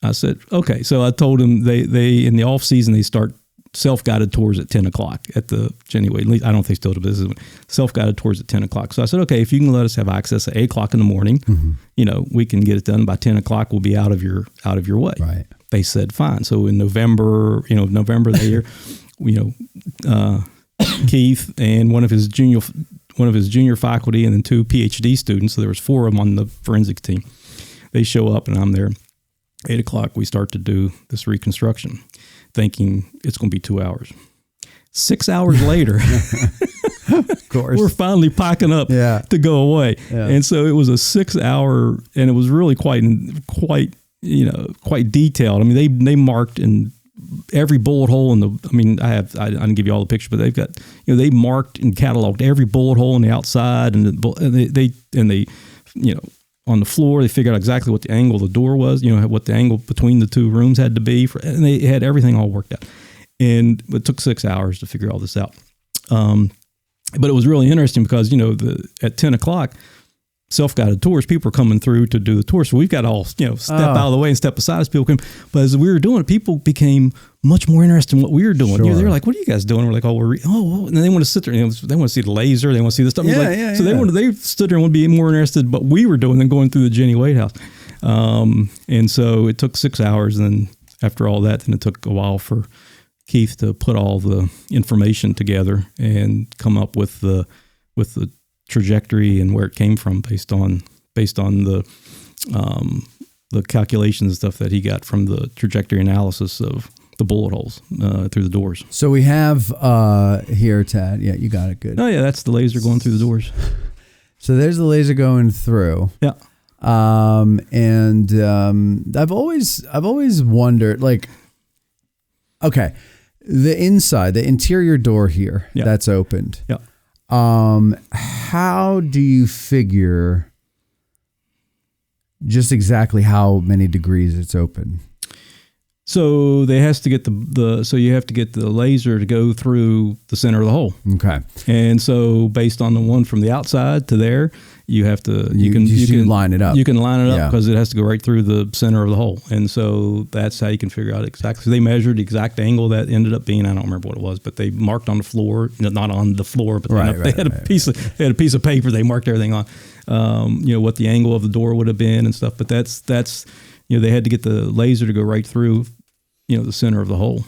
I said, okay. So I told him they in the off season, they start self-guided tours at 10 o'clock at the Jennie Wade. At least I don't know if they still do this. Self-guided tours at 10 o'clock. So I said, okay, if you can let us have access at 8 o'clock in the morning, we can get it done by 10 o'clock. We'll be out of your way. Right. They said, fine. So in November that year, Keith and one of his junior faculty and then 2 PhD students, so there was 4 of them on the forensic team. They show up and I'm there. 8 o'clock, we start to do this reconstruction, thinking it's going to be 2 hours. 6 hours later, of course, we're finally packing up to go away. Yeah. And so it was a 6 hour, and it was really quite detailed. I mean, they marked in every bullet hole in the, I didn't give you all the pictures, but they've got, they marked and cataloged every bullet hole on the outside, and they on the floor, they figured out exactly what the angle of the door was, what the angle between the 2 rooms had to be, and they had everything all worked out. And it took 6 hours to figure all this out. But it was really interesting because, at 10 o'clock, self-guided tours, people were coming through to do the tour. So we've got to all, step out of the way and step aside as people came. But as we were doing it, people became much more interested in what we were doing. Sure. They were like, what are you guys doing? We're like, and then they want to sit there. They want to see the laser. They want to see the stuff. So they stood there and would be more interested in what we were doing than going through the Jennie Wade house. And so it took 6 hours. And then after all that, then it took a while for Keith to put all the information together and come up with the trajectory and where it came from based on the calculations and stuff that he got from the trajectory analysis of the bullet holes through the doors. So we have here, Tad. Yeah, you got it. Good. Oh yeah, that's the laser going through the doors. So there's the laser going through. Yeah. And I've always wondered, like, okay, the interior door here that's opened. Yeah. How do you figure just exactly how many degrees it's open? So they has to get so you have to get the laser to go through the center of the hole. Okay. And so based on the one from the outside to there, you have to, you can line it up. You can line it up because it has to go right through the center of the hole. And so that's how you can figure out exactly. So they measured the exact angle that ended up being, I don't remember what it was, but they marked on the floor, not on the floor, but they had a piece of paper. They marked everything on, what the angle of the door would have been and stuff. But that's, they had to get the laser to go right through, the center of the hole.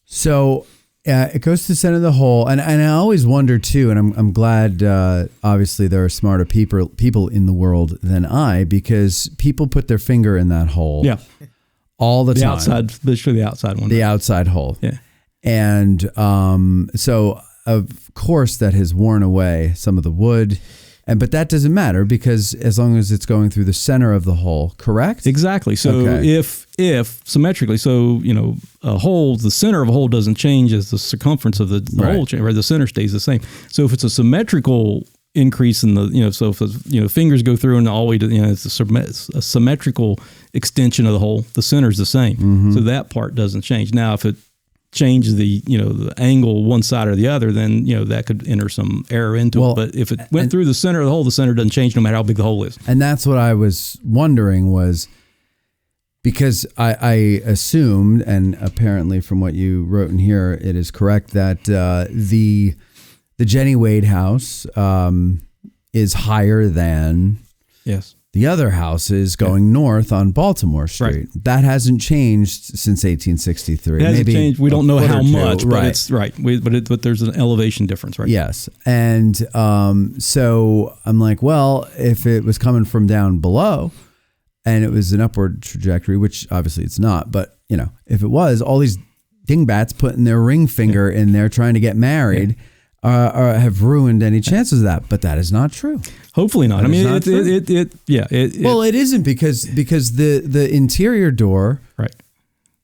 So it goes to the center of the hole. And I always wonder too, and I'm glad, obviously there are smarter people in the world than I, because people put their finger in that hole all the time. Literally the outside one. The outside hole. Yeah. And so of course that has worn away some of the wood. But that doesn't matter because as long as it's going through the center of the hole, correct? Exactly. So if symmetrically, a hole, the center of a hole doesn't change as the circumference of the hole changes, or the center stays the same. So if it's a symmetrical increase in the, so if fingers go through and all the way to, it's a symmetrical extension of the hole, the center's the same. Mm-hmm. So that part doesn't change. Now, if it change the angle one side or the other, then that could enter some error into it. But if it went through the center of the hole, the center doesn't change no matter how big the hole is. And that's what I was wondering, was because I assumed, and apparently from what you wrote in here, it is correct, that the Jennie Wade house is higher than the other houses going north on Baltimore Street. Right. That hasn't changed since 1863. It hasn't changed. We don't know how much, but it's right. But there's an elevation difference, right? Yes. And so I'm like, well, if it was coming from down below and it was an upward trajectory, which obviously it's not, but if it was, all these dingbats putting their ring finger in there trying to get married have ruined any chances of that, but that is not true. Hopefully not. It isn't because the interior door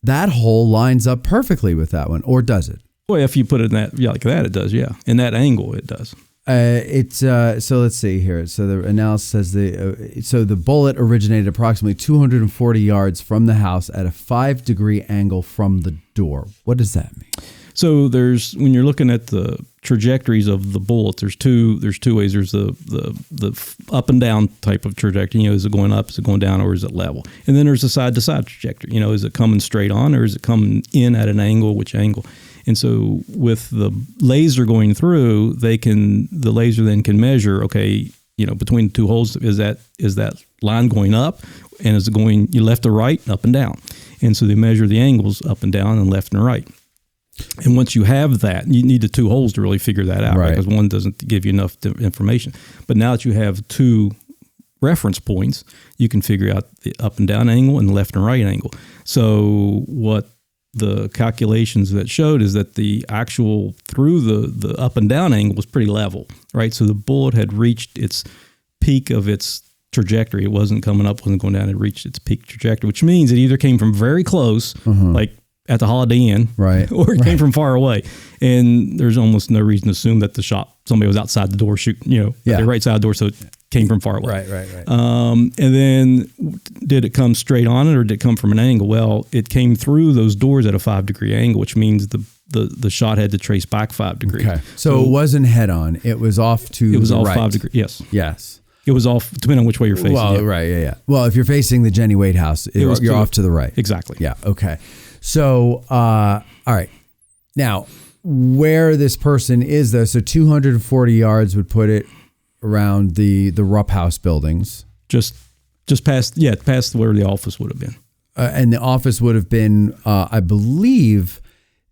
that hole lines up perfectly with that one, or does it? Well, if you put it in that, like that, it does, yeah. In that angle, it does. So let's see here. So the analysis says the bullet originated approximately 240 yards from the house at a 5-degree angle from the door. What does that mean? So when you're looking at the trajectories of the bullet, there's two ways. There's the up and down type of trajectory. Is it going up, is it going down, or is it level? And then there's the side to side trajectory. Is it coming straight on, or is it coming in at an angle? Which angle? And so with the laser going through, the laser then can measure, okay, between the two holes, is that line going up, and is it going left or right, up and down? And so they measure the angles up and down and left and right. And once you have that, you need the two holes to really figure that out, right? Because one doesn't give you enough information. But now that you have two reference points, you can figure out the up and down angle and the left and right angle. So what the calculations that showed is that the actual through the up and down angle was pretty level, right? So the bullet had reached its peak of its trajectory. It wasn't coming up, wasn't going down. It reached its peak trajectory, which means it either came from very close, like at the Holiday Inn, right, or it came from far away. And there's almost no reason to assume that somebody was outside the door shooting, the right side of the door, so it came from far away. Right. And then did it come straight on it, or did it come from an angle? Well, it came through those doors at a 5-degree angle, which means the shot had to trace back 5 degrees. Okay. So it wasn't head on. It was off to the right. It was off 5 degrees. Yes. It was off, depending on which way you're facing. Well, right, yeah. Well, if you're facing the Jennie Wade house, you're off to the right. Exactly. Yeah, okay. So, all right. Now, where this person is, though, so 240 yards would put it around the Rupp House buildings. Just past where the office would have been. And the office would have been, I believe,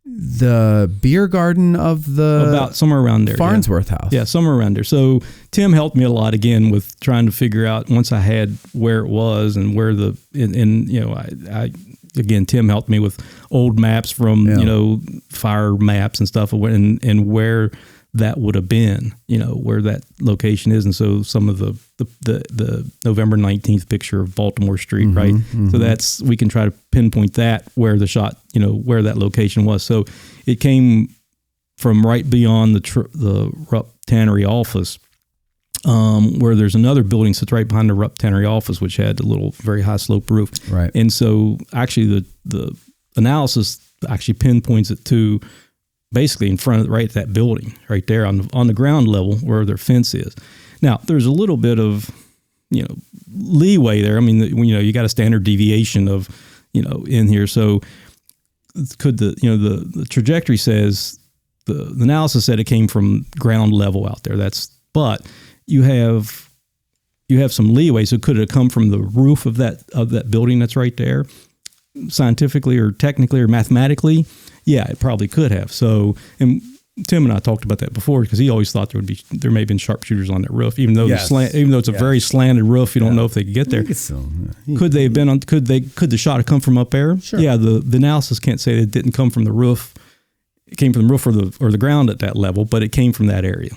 the beer garden of the about somewhere around there, Farnsworth house. Yeah, somewhere around there. So Tim helped me a lot again with trying to figure out, once I had where it was and where I again, Tim helped me with old maps from fire maps and stuff, and where that would have been, where that location is. And so some of the November 19th picture of Baltimore Street, right? So we can try to pinpoint that, where the shot, where that location was. So it came from right beyond the Rupp Tannery office, where there's another building sits right behind the Rupp Tannery office, which had a little very high slope roof. Right. And so actually the analysis actually pinpoints it to basically in front of that building right there on the ground level where their fence is. Now there's a little bit of leeway there. I mean, you got a standard deviation of in here. So could the trajectory says the analysis said it came from ground level out there. But you have some leeway. So could it have come from the roof of that building that's right there? Scientifically or technically or mathematically, yeah, it probably could have. So, and Tim and I talked about that before, because he always thought there may have been sharpshooters on that roof, even though it's a very slanted roof. You don't know if they could get there. Could they have been on? Could the shot have come from up there? Sure. Yeah, the analysis can't say it didn't come from the roof. It came from the roof or the ground at that level, but it came from that area.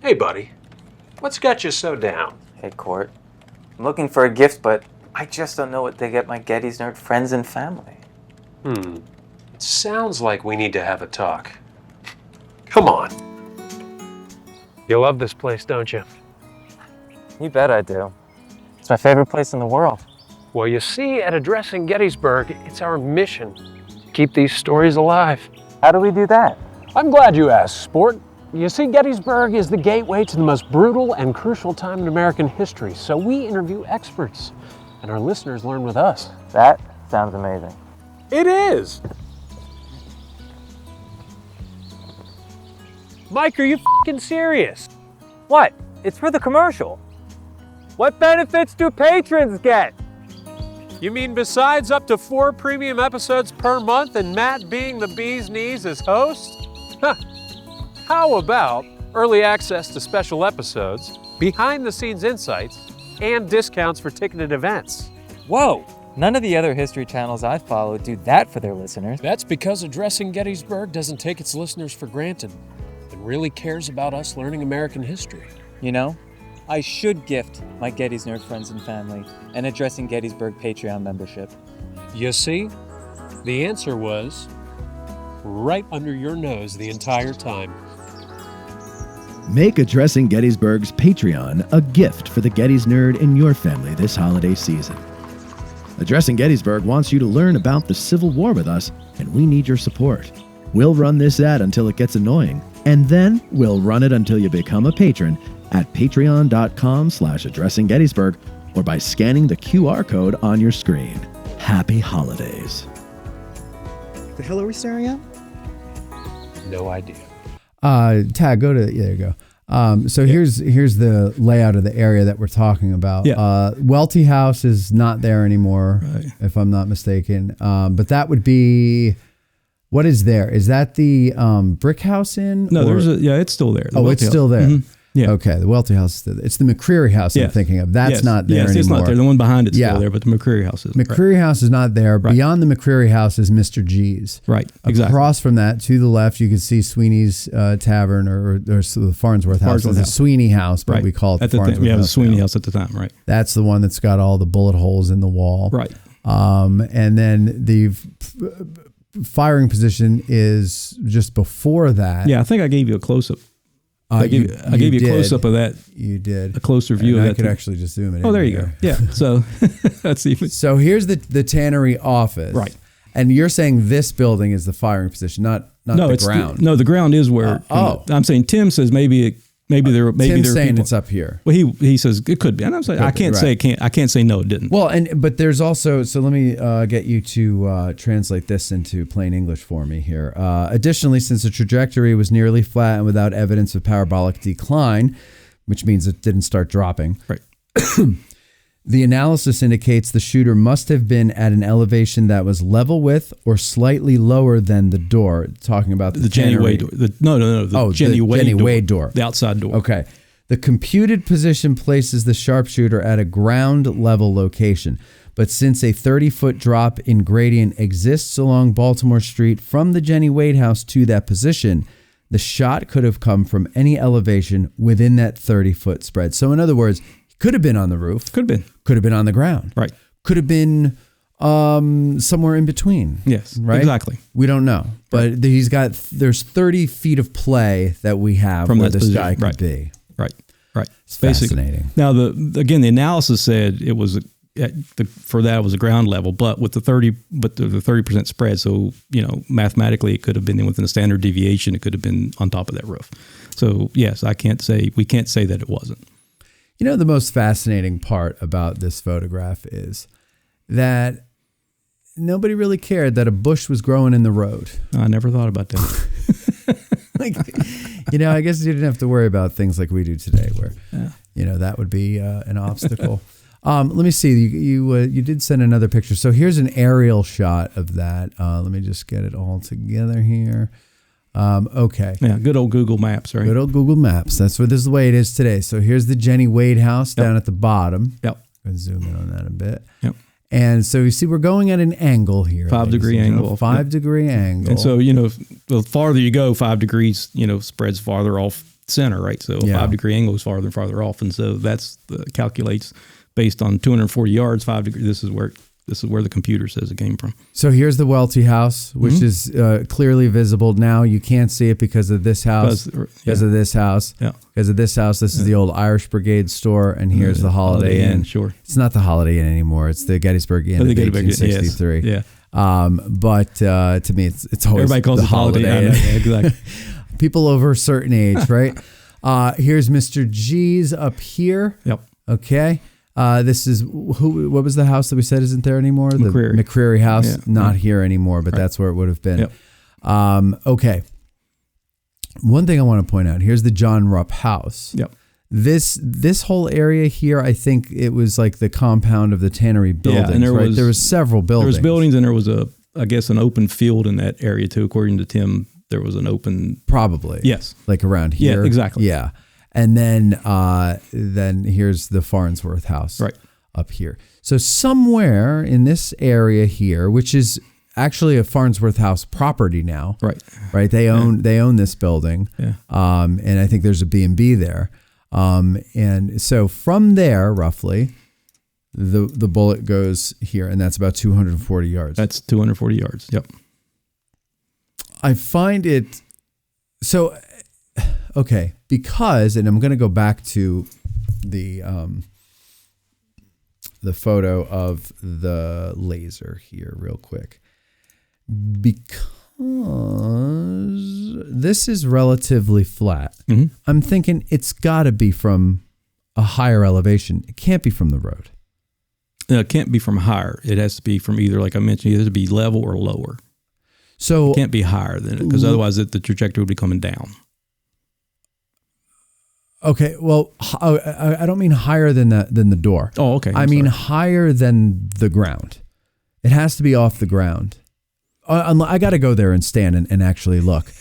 Hey, buddy. What's got you so down? Hey, Court. I'm looking for a gift, but I just don't know what to get my Gettys nerd friends and family. It sounds like we need to have a talk. Come on. You love this place, don't you? You bet I do. It's my favorite place in the world. Well, you see, at Addressing Gettysburg, it's our mission to keep these stories alive. How do we do that? I'm glad you asked, sport. You see, Gettysburg is the gateway to the most brutal and crucial time in American history, so we interview experts, and our listeners learn with us. That sounds amazing. It is! Mike, are you f***ing serious? What? It's for the commercial. What benefits do patrons get? You mean besides up to 4 premium episodes per month and Matt being the bee's knees as host? How about early access to special episodes, behind-the-scenes insights, and discounts for ticketed events? Whoa, None of the other history channels I follow do that for their listeners. That's because Addressing Gettysburg doesn't take its listeners for granted and really cares about us learning American history. You know, I should gift my Getty's Nerd friends and family an Addressing Gettysburg Patreon membership. You see, the answer was right under your nose the entire time. Make Addressing Gettysburg's Patreon a gift for the Getty's Nerd in your family this holiday season. Addressing Gettysburg wants you to learn about the Civil War with us, and we need your support. We'll run this ad until it gets annoying, and then we'll run it until you become a patron at patreon.com/addressinggettysburg or by scanning the QR code on your screen. Happy holidays. The hell are we staring at? No idea. Tag, go to, there you go. So here's the layout of the area that we're talking about. Yeah. Welty House is not there anymore, Right. if I'm not mistaken. But that would be, what is there? Is that the brick house in? No, or- it's still there. The Oh, Welty it's House. still there. Mhm. Yeah. Okay, the Welty House is still there. It's the McCreary House I'm Yes. thinking of. That's Yes. not there yes, anymore. it's not there. The one behind it's Yeah. still there, but the McCreary House is. McCreary House is not there. Right. Beyond the McCreary House is Mr. G's. Right, exactly. Across from that, to the left, you can see Sweeney's Tavern or the Farnsworth House. Farnsworth It's a House. Sweeney House, but Right. we call it at the Farnsworth time. Yeah, it was House Sweeney now. House at the time, right? That's the one that's got all the bullet holes in the wall. Right. And then the firing position is just before that. Yeah, I think I gave you a close up. I gave you a did. close up of that. You did. A closer view And of I that. could actually just zoom it in. Oh, there you go. here. Yeah. So that's even. So here's the tannery office. Right. And you're saying this building is the firing position, not No, the it's ground. no, the ground is where. I'm saying Tim says maybe there Tim's there are saying people. it's up here. Well, he says it could be, and I'm saying I can't say I can't say no, it didn't. Well, but there's also, so let me get you to translate this into plain English for me here. Additionally, since the trajectory was nearly flat and without evidence of parabolic decline, which means it didn't start dropping. Right. The analysis indicates the shooter must have been at an elevation that was level with or slightly lower than the door. Talking about the Jennie Wade door. The Jennie Wade door. The outside door. Okay. The computed position places the sharpshooter at a ground level location. But since a 30-foot drop in gradient exists along Baltimore Street from the Jennie Wade house to that position, the shot could have come from any elevation within that 30-foot spread. So in other words, could have been on the roof. Could have been. Could have been on the ground. Right. Could have been somewhere in between. Yes. Right. Exactly. We don't know. But there's 30 feet of play that we have From where that this position. guy could Right. be. Right. Right. It's fascinating. Now the analysis said it was for that it was a ground level, but with the 30% spread. So mathematically it could have been within a standard deviation. It could have been on top of that roof. So yes, we can't say that it wasn't. The most fascinating part about this photograph is that nobody really cared that a bush was growing in the road. I never thought about that. I guess you didn't have to worry about things like we do today where, that would be an obstacle. Let me see. You did send another picture. So here's an aerial shot of that. Let me just get it all together here. Okay. Yeah, good old Google Maps, right? Good old Google Maps. This is the way it is today. So here's the Jennie Wade house down at the bottom. Yep. Let's zoom in on that a bit. Yep. And so you see we're going at an angle here. 5-degree angle. 5-degree angle. And so, the farther you go, 5 degrees, spreads farther off center, right? So a 5-degree angle is farther and farther off. And so that's calculates based on 240 yards, 5 degrees. This is where the computer says it came from. So here's the Welty house, which is clearly visible now. You can't see it because of this house. Because of this house. Yeah. Because of this house. This is the old Irish Brigade store, and here's the Holiday Inn. Sure. It's not the Holiday Inn anymore. It's the Gettysburg Inn of 1863. Yes. Yeah. But to me, it's always everybody calls the it Holiday Inn. Exactly. People over a certain age, right? Here's Mr. G's up here. Yep. Okay. This is what was the house that we said isn't there anymore? McCreary. The McCreary house, Yeah. not here anymore, but that's where it would have been. Yep. Okay. One thing I want to point out, here's the John Rupp house. Yep. This whole area here, I think it was like the compound of the tannery buildings, and there was several buildings. There was buildings, and there was an open field in that area too. According to Tim, there was an open. Probably. Yes. Like around here. Yeah, exactly. Yeah. And then here's the Farnsworth house. Right. up here. So somewhere in this area here, which is actually a Farnsworth House property now, right? They own this building, and I think there's a B&B there. And so from there, roughly, the bullet goes here, and that's about 240 yards. That's 240 yards. Yep. I find it so okay because, and I'm going to go back to the photo of the laser here real quick, because this is relatively flat. Mm-hmm. I'm thinking it's got to be from a higher elevation. It can't be from the road. No, it can't be from higher. It has to be from either, like I mentioned, either to be level or lower. So it can't be higher than it, because otherwise the trajectory would be coming down. Okay, well, I don't mean higher than the door. Oh, okay. I mean higher than the ground. It has to be off the ground. I got to go there and stand and actually look,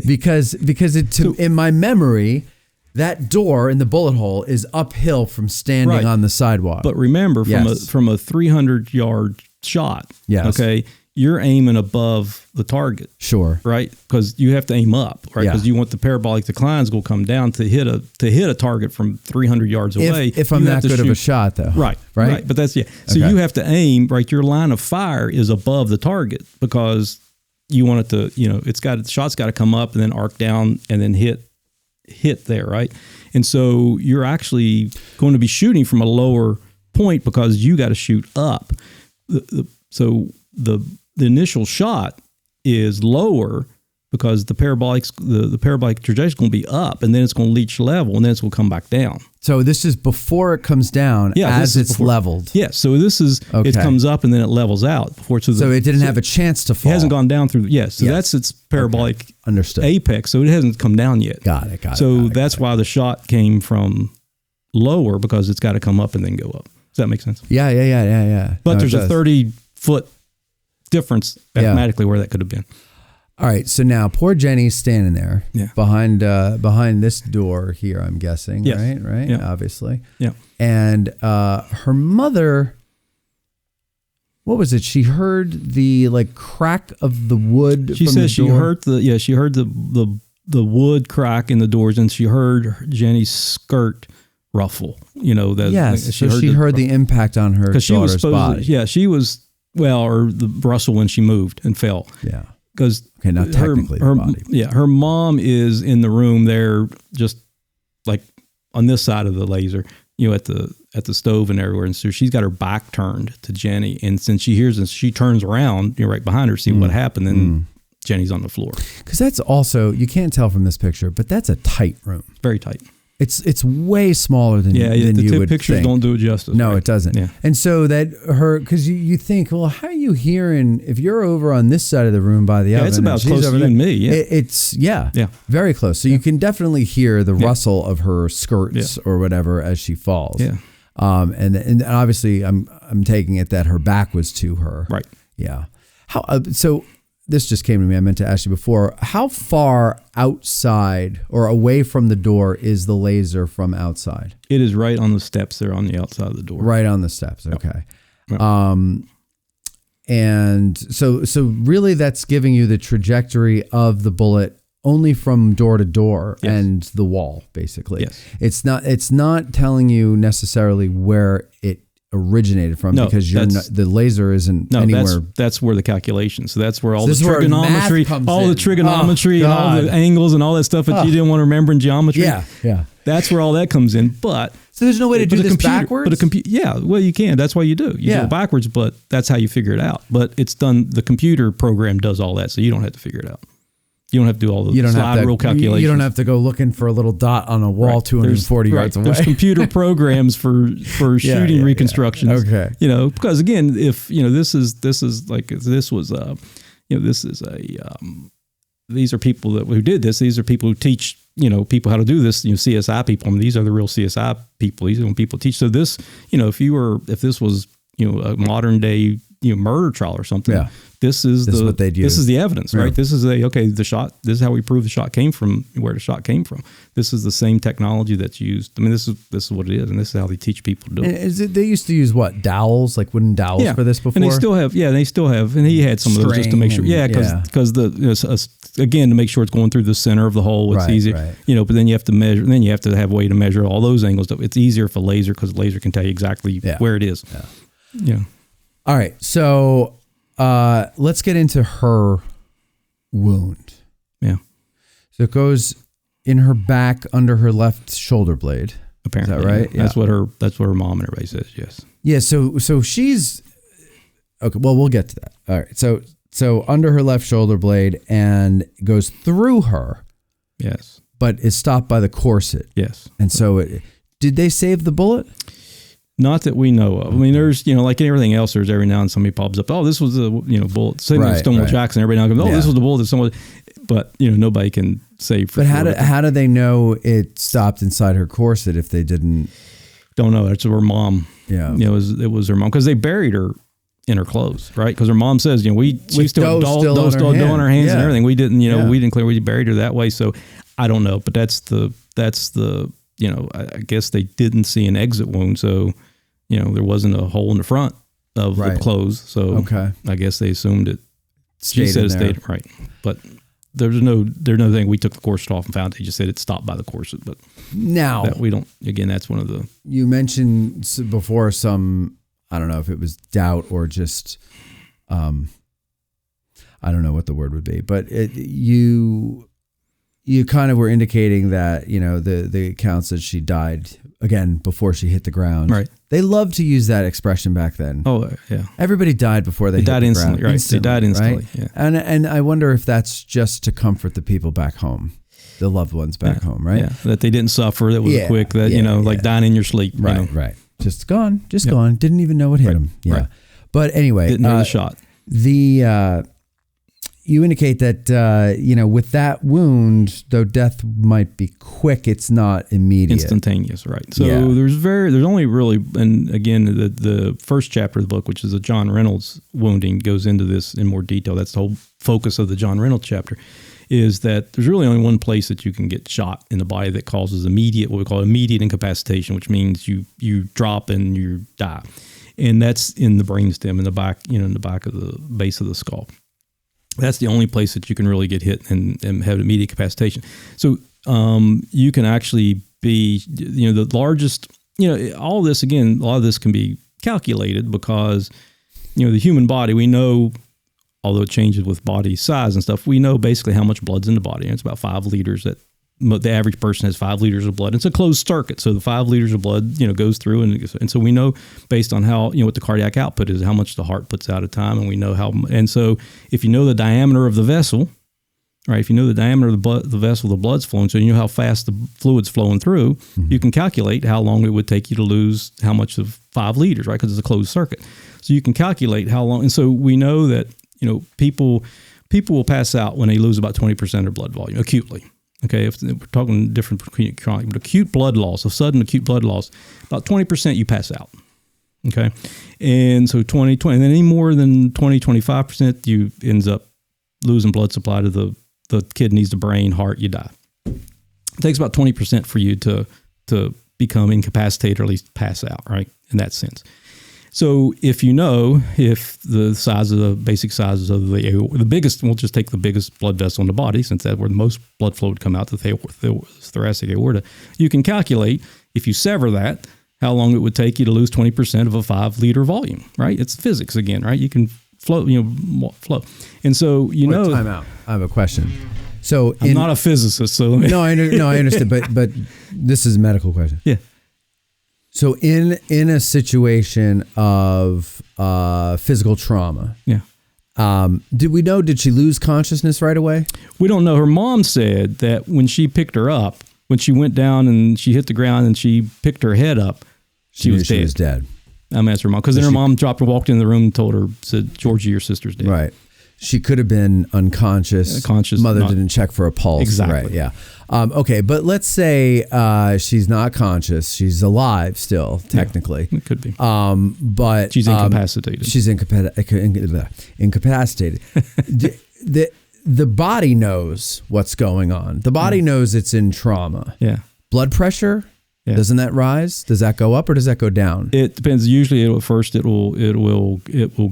because in my memory, that door in the bullet hole is uphill from standing on the sidewalk. But remember, from a 300-yard shot, okay, you're aiming above the target. Sure. Right? Because you have to aim up, right? Because you want the parabolic declines will come down to hit a target from 300 yards away. If I'm that good of a shot, though. Right. But that's, So you have to aim, right? Your line of fire is above the target, because you want it to, the shot's got to come up and then arc down and then hit there, right? And so you're actually going to be shooting from a lower point because you got to shoot up. So the initial shot is lower because the parabolic trajectory is going to be up, and then it's going to reach level, and then it's going to come back down. So this is before it comes down, as it's leveled. Yes. So this is, it comes up and then it levels out. So it didn't have a chance to fall. It hasn't gone down through, so that's its parabolic apex, so it hasn't come down yet. Got it. So that's why the shot came from lower, because it's got to come up and then go up. Does that make sense? Yeah. But there's a 30-foot difference mathematically where that could have been. All right, so now poor Jenny's standing there behind this door here, I'm guessing, right? Yeah. Obviously. Yeah. And her mother, what was it? She heard the crack of the wood. She says she heard the wood crack in the doors, and she heard Jenny's skirt ruffle. She heard the impact on her daughter's body. Yeah, she was. Well, or the rustle when she moved and fell. Yeah. Because not technically her body. Yeah, her mom is in the room there, just like on this side of the laser, at the stove and everywhere. And so she's got her back turned to Jenny. And since she hears this, she turns around, right behind her, see what happened. And Jenny's on the floor. Because that's also, you can't tell from this picture, but that's a tight room. Very tight. It's way smaller than you would pictures think. Don't do it justice. No, it doesn't. Yeah. And so because you think, well, how are you hearing if you're over on this side of the room by the oven? It's about close to you and me. Yeah, it's very close. So you can definitely hear the rustle of her skirts or whatever as she falls. Yeah. And obviously I'm taking it that her back was to her. Right. Yeah. So this just came to me. I meant to ask you before. How far outside or away from the door is the laser from outside? It is right on the steps there on the outside of the door. Right on the steps. Okay. Yep. And so really that's giving you the trajectory of the bullet only from door to door and the wall, basically. Yes. It's not telling you necessarily where it originated from, because the laser isn't anywhere. That's where the calculations. So that's where all the trigonometry, and all the angles and all that stuff that you didn't want to remember in geometry. Yeah. That's where all that comes in. But so there's no way to do this backwards. But well, you can. That's why you do. You do it backwards, but that's how you figure it out. But it's done. The computer program does all that, so you don't have to figure it out. You don't have to do all the slide rule calculations. You don't have to go looking for a little dot on a wall 240 yards away. There's computer programs for shooting reconstructions. Okay. Because again, if these are people who did this. These are people who teach people how to do this. CSI people. I mean, these are the real CSI people. These are when people teach. So this, if this was a modern day murder trial or something. Yeah. This is what they'd use. This is the evidence, right? This is the shot. This is how we prove the shot came from, where the shot came from. This is the same technology that's used. I mean, this is what it is, and this is how they teach people to do it. They used to use what, dowels, like wooden dowels for this before? And they still have. Yeah, they still have. And he had some of those just to make sure. Yeah, because again, to make sure it's going through the center of the hole. It's easier, But then you have to measure. And then you have to have a way to measure all those angles. It's easier for laser, because the laser can tell you exactly where it is. Yeah. All right, so. Let's get into her wound. Yeah. So it goes in her back under her left shoulder blade. Apparently. Is that right? Yeah. That's what her mom and everybody says. Yes. Yeah. So she's okay. Well, we'll get to that. All right. So under her left shoulder blade and goes through her. Yes. But is stopped by the corset. Yes. And so did they save the bullet? Not that we know of. I mean, there's, like everything else, there's every now and somebody pops up, oh, this was the, bullet. Same with Stonewall Jackson, everybody now goes, oh, this was the bullet that someone, but, nobody can say for sure. But how do they know it stopped inside her corset if they didn't? Don't know. It's her mom. Yeah. It was her mom, because they buried her in her clothes, right? Because her mom says, we still had dough on her hands and everything. We didn't, we didn't clear, we buried her that way. So I don't know, but that's the, I guess they didn't see an exit wound. So, there wasn't a hole in the front of the clothes. So I guess they assumed it. She said it stayed right, but there's no thing. We took the corset off and found it. He just said it stopped by the corset, but now that we don't. Again, that's one of the. You mentioned before some. I don't know if it was doubt or just. I don't know what the word would be, but you kind of were indicating that the accounts that she died again before she hit the ground. Right. They loved to use that expression back then. Oh, yeah. Everybody died before they hit died the instantly, ground. right? They died instantly, right? yeah. And I wonder if that's just to comfort the people back home, the loved ones back home, right? Yeah, that they didn't suffer. That was quick. That like dying in your sleep. Right, right. Just gone. Didn't even know what hit him. Yeah. Right. But anyway, didn't know the shot. You indicate that, with that wound, though death might be quick, it's not immediate. Instantaneous, right. So there's only really, and again, the first chapter of the book, which is the John Reynolds wounding, goes into this in more detail. That's the whole focus of the John Reynolds chapter, is that there's really only one place that you can get shot in the body that causes what we call immediate incapacitation, which means you drop and you die. And that's in the brainstem, in the back, in the back of the base of the skull. That's the only place that you can really get hit and have immediate capacitation. So you can actually be, the largest, all this, again, a lot of this can be calculated because, the human body, we know, although it changes with body size and stuff, we know basically how much blood's in the body. And it's about 5 liters that the average person has 5 liters of blood. It's a closed circuit. So the 5 liters of blood, goes through. And so we know based on how, what the cardiac output is, how much the heart puts out at a time. And we know how, and so if you know the diameter of the vessel, right, if you know the diameter of the vessel, the blood's flowing, so you know how fast the fluid's flowing through, you can calculate how long it would take you to lose how much of 5 liters, right? Because it's a closed circuit. So you can calculate how long. And so we know that, people will pass out when they lose about 20% of their blood volume acutely. Okay, if we're talking different between chronic, but acute blood loss, a sudden acute blood loss, about 20% you pass out. Okay, and so 20, and then any more than 20-25%, you ends up losing blood supply to the kidneys, the brain, heart, you die. It takes about 20% for you to become incapacitated or at least pass out, right, in that sense. So if the size of the basic sizes of the biggest, we'll just take the biggest blood vessel in the body, since that's where the most blood flow would come out, the thoracic aorta, you can calculate, if you sever that, how long it would take you to lose 20% of a 5 liter volume, right? It's physics again, right? You can flow. And so, time out. I have a question. So I'm not a physicist, so no, I understand, but this is a medical question. Yeah. So in a situation of physical trauma, did she lose consciousness right away? We don't know. Her mom said that when she picked her up, when she went down and she hit the ground and she picked her head up, she was dead. She was dead. I'm asking her mom, because then her mom dropped and walked in the room and told her, said, Georgie, your sister's dead. Right. She could have been unconscious. Mother didn't check for a pulse. Exactly. Right, yeah. Okay, but let's say she's not conscious. She's alive still, technically. Yeah, it could be. But she's incapacitated. She's incapacitated. The body knows what's going on. The body knows it's in trauma. Yeah. Blood pressure, doesn't that rise? Does that go up or does that go down? It depends. Usually, at first, it will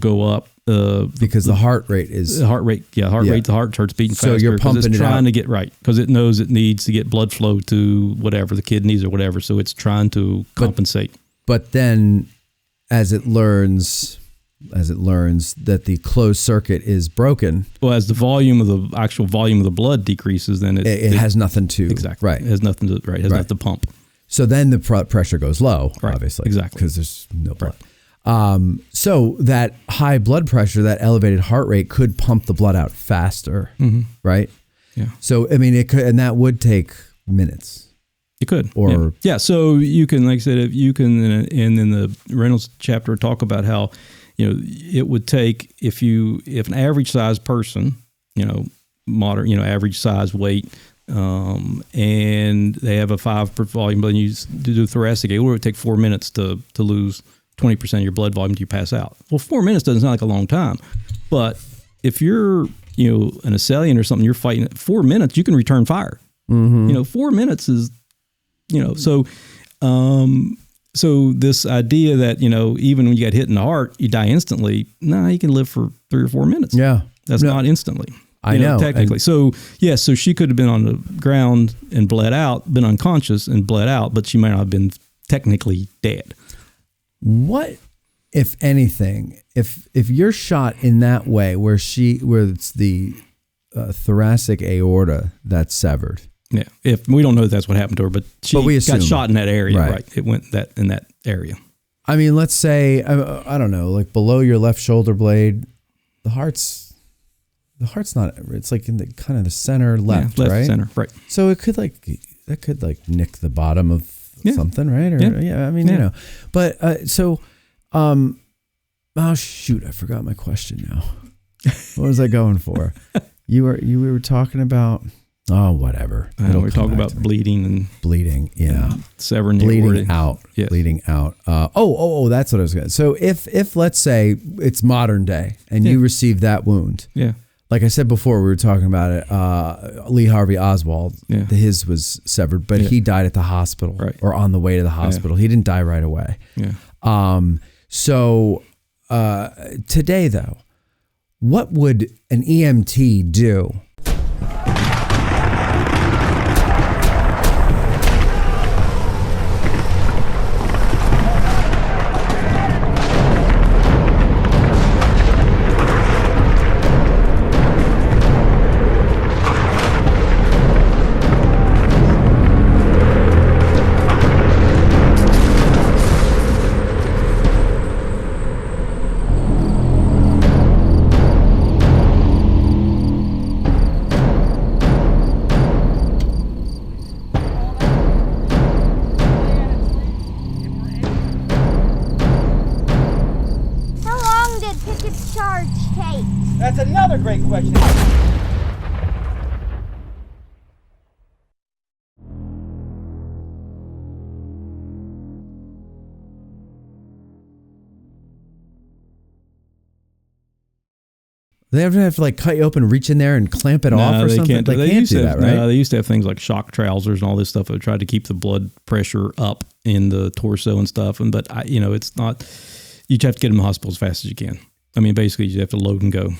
go up. Because the heart rate is the heart rate. Yeah, the heart starts beating faster. So you're pumping it's it trying out. to get right because it knows it needs to get blood flow to whatever the kidneys or whatever. So it's trying to compensate. But then, as it learns that the closed circuit is broken, well, as the actual volume of the blood decreases, then it has nothing to exactly right. It has nothing to right. It has nothing to pump. So then the pressure goes low, obviously, exactly, because there's no blood. Right. So that high blood pressure, that elevated heart rate could pump the blood out faster, right? Yeah. So, I mean, it could, and that would take minutes. It could. Or yeah. So you can, like I said, if you can, in the Reynolds chapter, talk about how, it would take if an average size person, moderate, average size weight, and they have a 5 per volume, but you do thoracic, it would take 4 minutes to lose 20% of your blood volume till you pass out. Well, 4 minutes doesn't sound like a long time, but if you're, an assailant or something, you're fighting 4 minutes, you can return fire. 4 minutes is, so this idea that, even when you get hit in the heart, you die instantly. You can live for 3 or 4 minutes. Yeah. That's not instantly. I know. Technically. So she could have been on the ground and bled out, been unconscious and bled out, but she might not have been technically dead. What, if anything, if you're shot in that way where it's the thoracic aorta that's severed? Yeah, if we don't know if that's what happened to her, but we got shot in that area, right? It went in that area. I mean, let's say I don't know, like below your left shoulder blade, the heart's not. It's like in the kind of the center left, left right? Center, right? So it could nick the bottom of something, right? Or I mean, but oh shoot, I forgot my question now. What was I going for? We were talking about. Oh, whatever. We're talking about bleeding. Yeah. Severing bleeding out. Yes. Bleeding out. That's what I was going to say. So if let's say it's modern day and you receive that wound. Yeah. Like I said before, we were talking about it. Lee Harvey Oswald, his was severed, but he died at the hospital or on the way to the hospital. He didn't die right away. Yeah. So today, though, what would an EMT do? That's another great question. They have to like cut you open, reach in there and clamp it off or something? They can't do that, right? No, they used to have things like shock trousers and all this stuff that tried to keep the blood pressure up in the torso and stuff. But it's not, you have to get them to the hospital as fast as you can. I mean, basically, you have to load and go.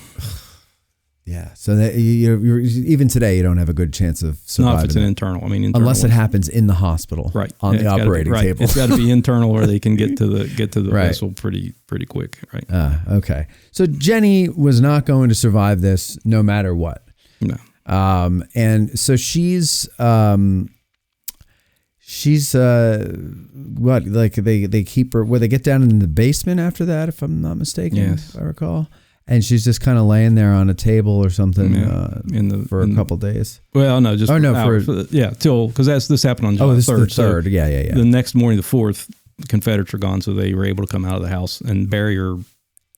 Yeah. So that you're even today, you don't have a good chance of surviving. Not if it's an internal. I mean, unless it happens in the hospital, right, on the operating table. It's got to be internal, or they can get to the vessel pretty quick, right? Okay. So Jennie was not going to survive this, no matter what. No. And so she's what, like they keep her where they get down in the basement after that, if I'm not mistaken, yes. if I recall. And she's just kind of laying there on a table or something for a couple days. Well, no, just till because this happened on July 3rd. The 3rd. So yeah. The next morning, the 4th, the Confederates are gone, so they were able to come out of the house and bury her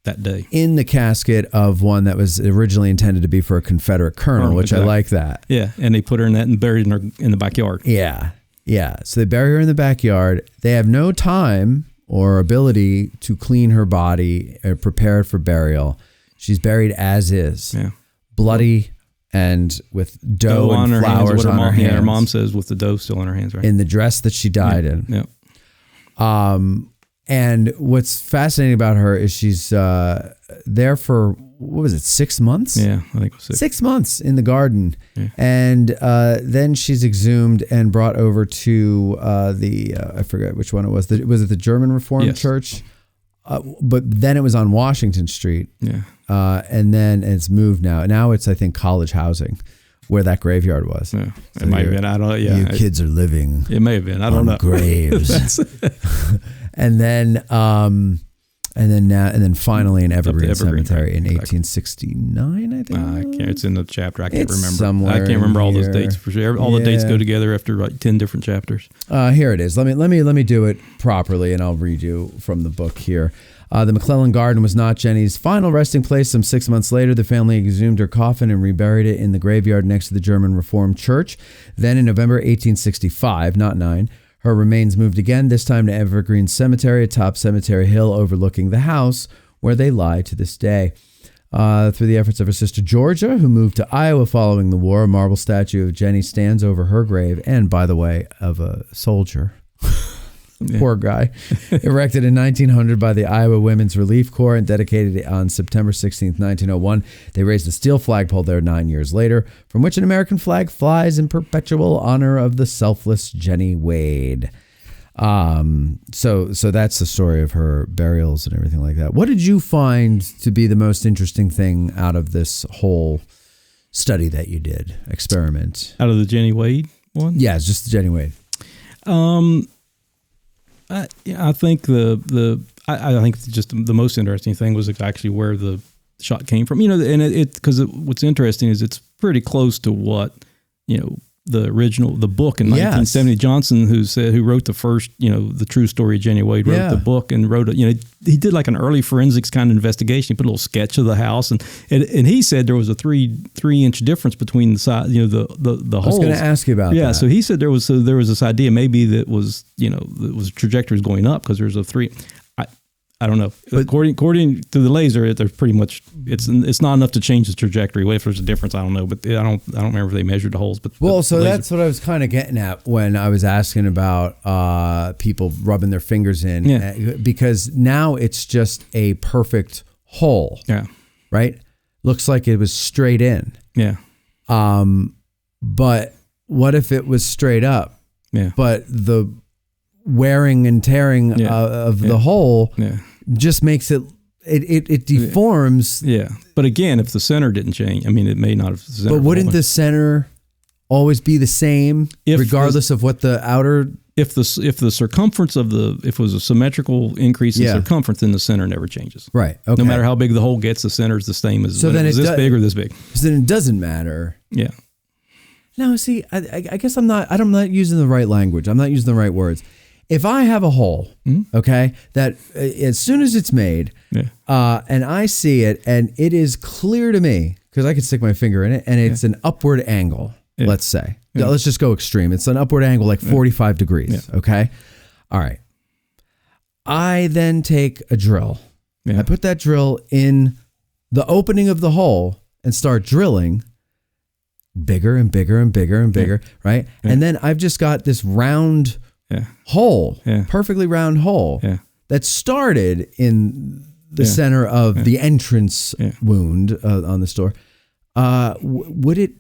that day in the casket of one that was originally intended to be for a Confederate colonel, which exactly. I like that. Yeah, and they put her in that and buried her in the backyard. Yeah, yeah. So they bury her in the backyard. They have no time or ability to clean her body or prepare it for burial. She's buried as is, bloody and with dough and flowers on her hands. Yeah, her mom says with the dough still in her hands, right? In the dress that she died in. Yeah. And what's fascinating about her is she's there for, what was it, 6 months? Yeah, I think it was 6. 6 months in the garden. Yeah. And then she's exhumed and brought over to I forget which one it was. Was it the German Reformed Church? But then it was on Washington Street. Yeah. And then it's moved now. Now it's, I think, college housing where that graveyard was. Yeah. So it might have been. I don't know. Yeah. You kids are living. It may have been. I don't know. Graves. And then finally in Evergreen Cemetery in 1869, I think. I can't. It's in the chapter. I can't remember. Somewhere I can't remember all those here. dates for sure. All the dates go together after like 10 different chapters. Here it is. Let me do it properly, and I'll read you from the book here. The McClellan Garden was not Jennie's final resting place. Some 6 months later, the family exhumed her coffin and reburied it in the graveyard next to the German Reformed Church. Then in November 1865, not 9, her remains moved again, this time to Evergreen Cemetery atop Cemetery Hill overlooking the house where they lie to this day. Through the efforts of her sister Georgia, who moved to Iowa following the war, a marble statue of Jennie stands over her grave, and, by the way, of a soldier. Poor guy. Erected in 1900 by the Iowa Women's Relief Corps and dedicated on September 16th, 1901. They raised a steel flagpole there 9 years later, from which an American flag flies in perpetual honor of the selfless Jennie Wade. So that's the story of her burials and everything like that. What did you find to be the most interesting thing out of this whole study that you did, experiment? Out of the Jennie Wade one? Yeah, it's just the Jennie Wade. I think I think just the most interesting thing was actually where the shot came from. And because what's interesting is it's pretty close to what the book in 1970. Johnson, who wrote the first, the true story of Jennie Wade, wrote the book and wrote he did like an early forensics kind of investigation. He put a little sketch of the house, and he said there was a 3-inch difference between the size, the holes. I was going to ask you about that. Yeah, so he said there was this idea maybe that was trajectory was going up because there's a 3. I don't know. But according to the laser, there's pretty much it's not enough to change the trajectory. If there's a difference, I don't know. But I don't remember if they measured the holes. But that's what I was kind of getting at when I was asking about people rubbing their fingers in, because now it's just a perfect hole. Yeah. Right. Looks like it was straight in. Yeah. But what if it was straight up? Yeah. But the wearing and tearing of the hole just makes it deforms. Yeah. But again, if the center didn't change, I mean, it may not have. But wouldn't the center always be the same, regardless of what the outer? If the circumference if it was a symmetrical increase in circumference, then the center never changes. Right. Okay. No matter how big the hole gets, the center is the same as so then it's this big or this big. So then it doesn't matter. Yeah. No, see, I guess I'm not using the right language. I'm not using the right words. If I have a hole, okay, that as soon as it's made, and I see it, and it is clear to me, because I can stick my finger in it, and it's an upward angle, let's say. Let's just go extreme. It's an upward angle, like 45 degrees, okay? All right. I then take a drill. I put that drill in the opening of the hole and start drilling bigger and bigger and bigger and bigger, right? And then I've just got this round hole, perfectly round hole that started in the center of the entrance wound on the store. Would it?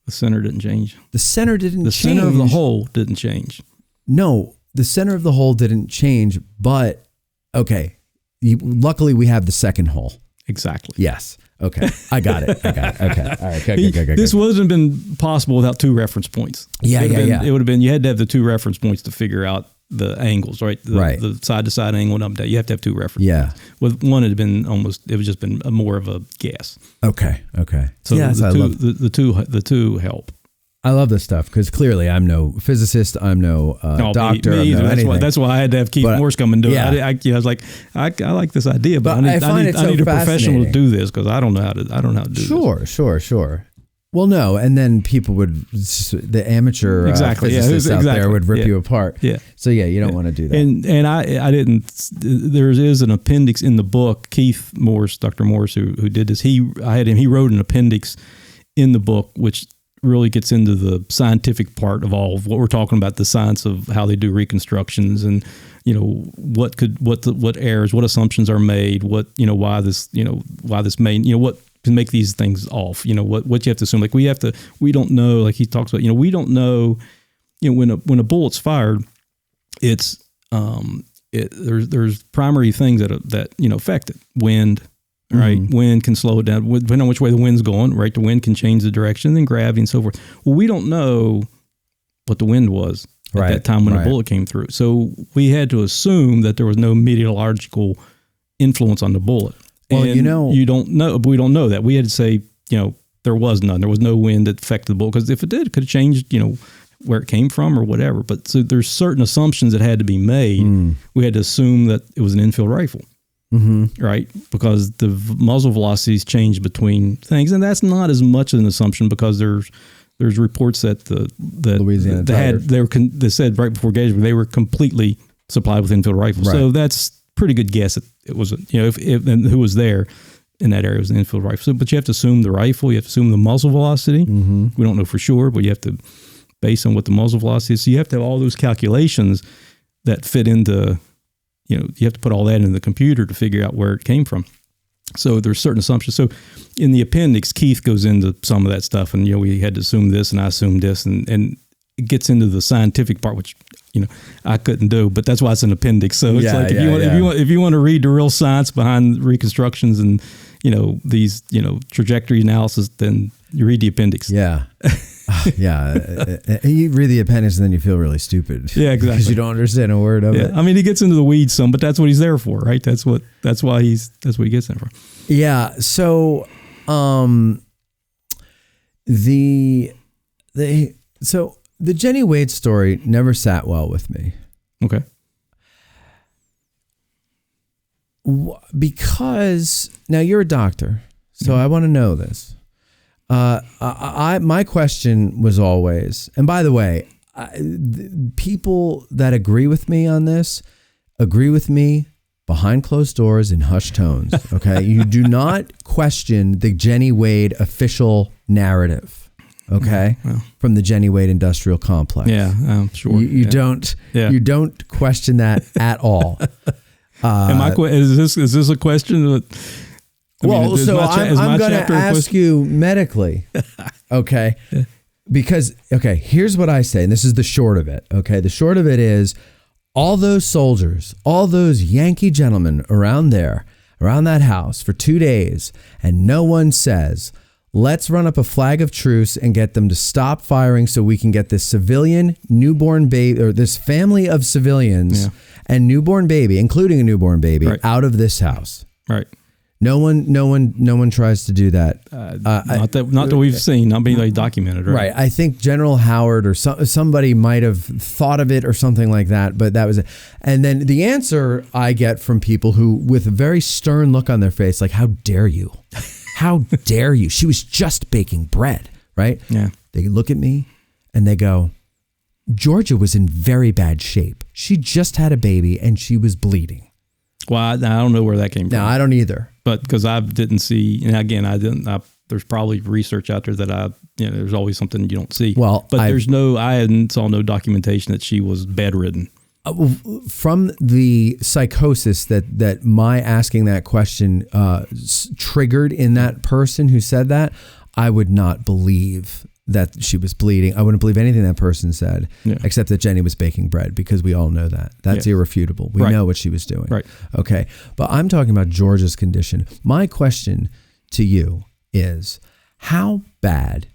The center didn't change. The center didn't change. The center of the hole didn't change. No, the center of the hole didn't change, but okay. Luckily, we have the second hole. Exactly. Yes. Okay. I got it. Okay. All right. Okay. This wouldn't have been possible without 2 reference points. It would have been, you had to have the 2 reference points to figure out the angles, right? The side to side angle and up down. You have to have 2 reference points. With one, it would just been more of a guess. Okay. So the two help. I love this stuff because clearly I'm no physicist, I'm no doctor. Me either. That's why I had to have Keith Morse come and do it. I was like, I like this idea, but I need a professional to do this because I don't know how to do this. Sure. Well, no, and then people would, the amateur physicists out there would rip you apart. Yeah. So you don't want to do that. And I didn't. There is an appendix in the book. Keith Morse, Dr. Morse, who did this. He wrote an appendix in the book, which really gets into the scientific part of all of what we're talking about, the science of how they do reconstructions and, what errors, what assumptions are made, why this may, what can make these things off, what you have to assume. Like we don't know, like he talks about, we don't know, when a bullet's fired, it's, there's primary things that affect it. Wind, right? Mm-hmm. Wind can slow it down, depending on which way the wind's going, right? The wind can change the direction, then gravity and so forth. Well, we don't know what the wind was at that time when the bullet came through. So we had to assume that there was no meteorological influence on the bullet. Well, you don't know, but we don't know that. We had to say, there was none. There was no wind that affected the bullet, because if it did, it could have changed, where it came from or whatever. But so there's certain assumptions that had to be made. We had to assume that it was an infield rifle. Mm-hmm. Right, because the muzzle velocities change between things, and that's not as much of an assumption because there's reports that Louisiana they said right before Gettysburg they were completely supplied with infield rifles, so that's pretty good guess that it was if and who was there in that area was an infield rifle. So, but you have to assume the rifle, you have to assume the muzzle velocity. Mm-hmm. We don't know for sure, but you have to base on what the muzzle velocity is. So you have to have all those calculations that fit into. You have to put all that into the computer to figure out where it came from. So there's certain assumptions. So in the appendix, Keith goes into some of that stuff, and we had to assume this, and I assumed this, and it gets into the scientific part, which I couldn't do. But that's why it's an appendix. So it's if you want to read the real science behind reconstructions and these trajectory analysis, then you read the appendix. Yeah. You read the appendix and then you feel really stupid. Yeah, exactly. Because you don't understand a word of it. I mean, he gets into the weeds some, but that's what he's there for, right? That's what he gets there for. Yeah. So, the Jennie Wade story never sat well with me. Okay. Because now you're a doctor, so I want to know this. My question was always, and by the way, people that agree with me on this agree with me behind closed doors in hushed tones. Okay, you do not question the Jennie Wade official narrative. Okay, from the Jennie Wade Industrial Complex. Yeah, I'm sure. You don't. Yeah. You don't question that at all. Is this a question? I'm going to ask you medically, okay? Because, here's what I say, and this is the short of it, okay? The short of it is all those soldiers, all those Yankee gentlemen around that house for 2 days, and no one says, let's run up a flag of truce and get them to stop firing so we can get this civilian newborn baby, or this family of civilians and newborn baby, including a newborn baby, out of this house. Right. No one tries to do that. Not that we've seen, not being like documented. Right. I think General Howard or somebody might have thought of it or something like that, but that was it. And then the answer I get from people who, with a very stern look on their face, like, how dare you? How dare you? She was just baking bread, right? Yeah. They look at me and they go, Georgia was in very bad shape. She just had a baby and she was bleeding. Well, I don't know where that came from. No, I don't either. But because I didn't see, and again, there's probably research out there that there's always something you don't see. Well, but I saw no documentation that she was bedridden. From the psychosis that my asking that question triggered in that person who said that, I would not believe that she was bleeding. I wouldn't believe anything that person said, except that Jennie was baking bread, because we all know that. That's irrefutable. We know what she was doing. Right. Okay. But I'm talking about Georgia's condition. My question to you is, how bad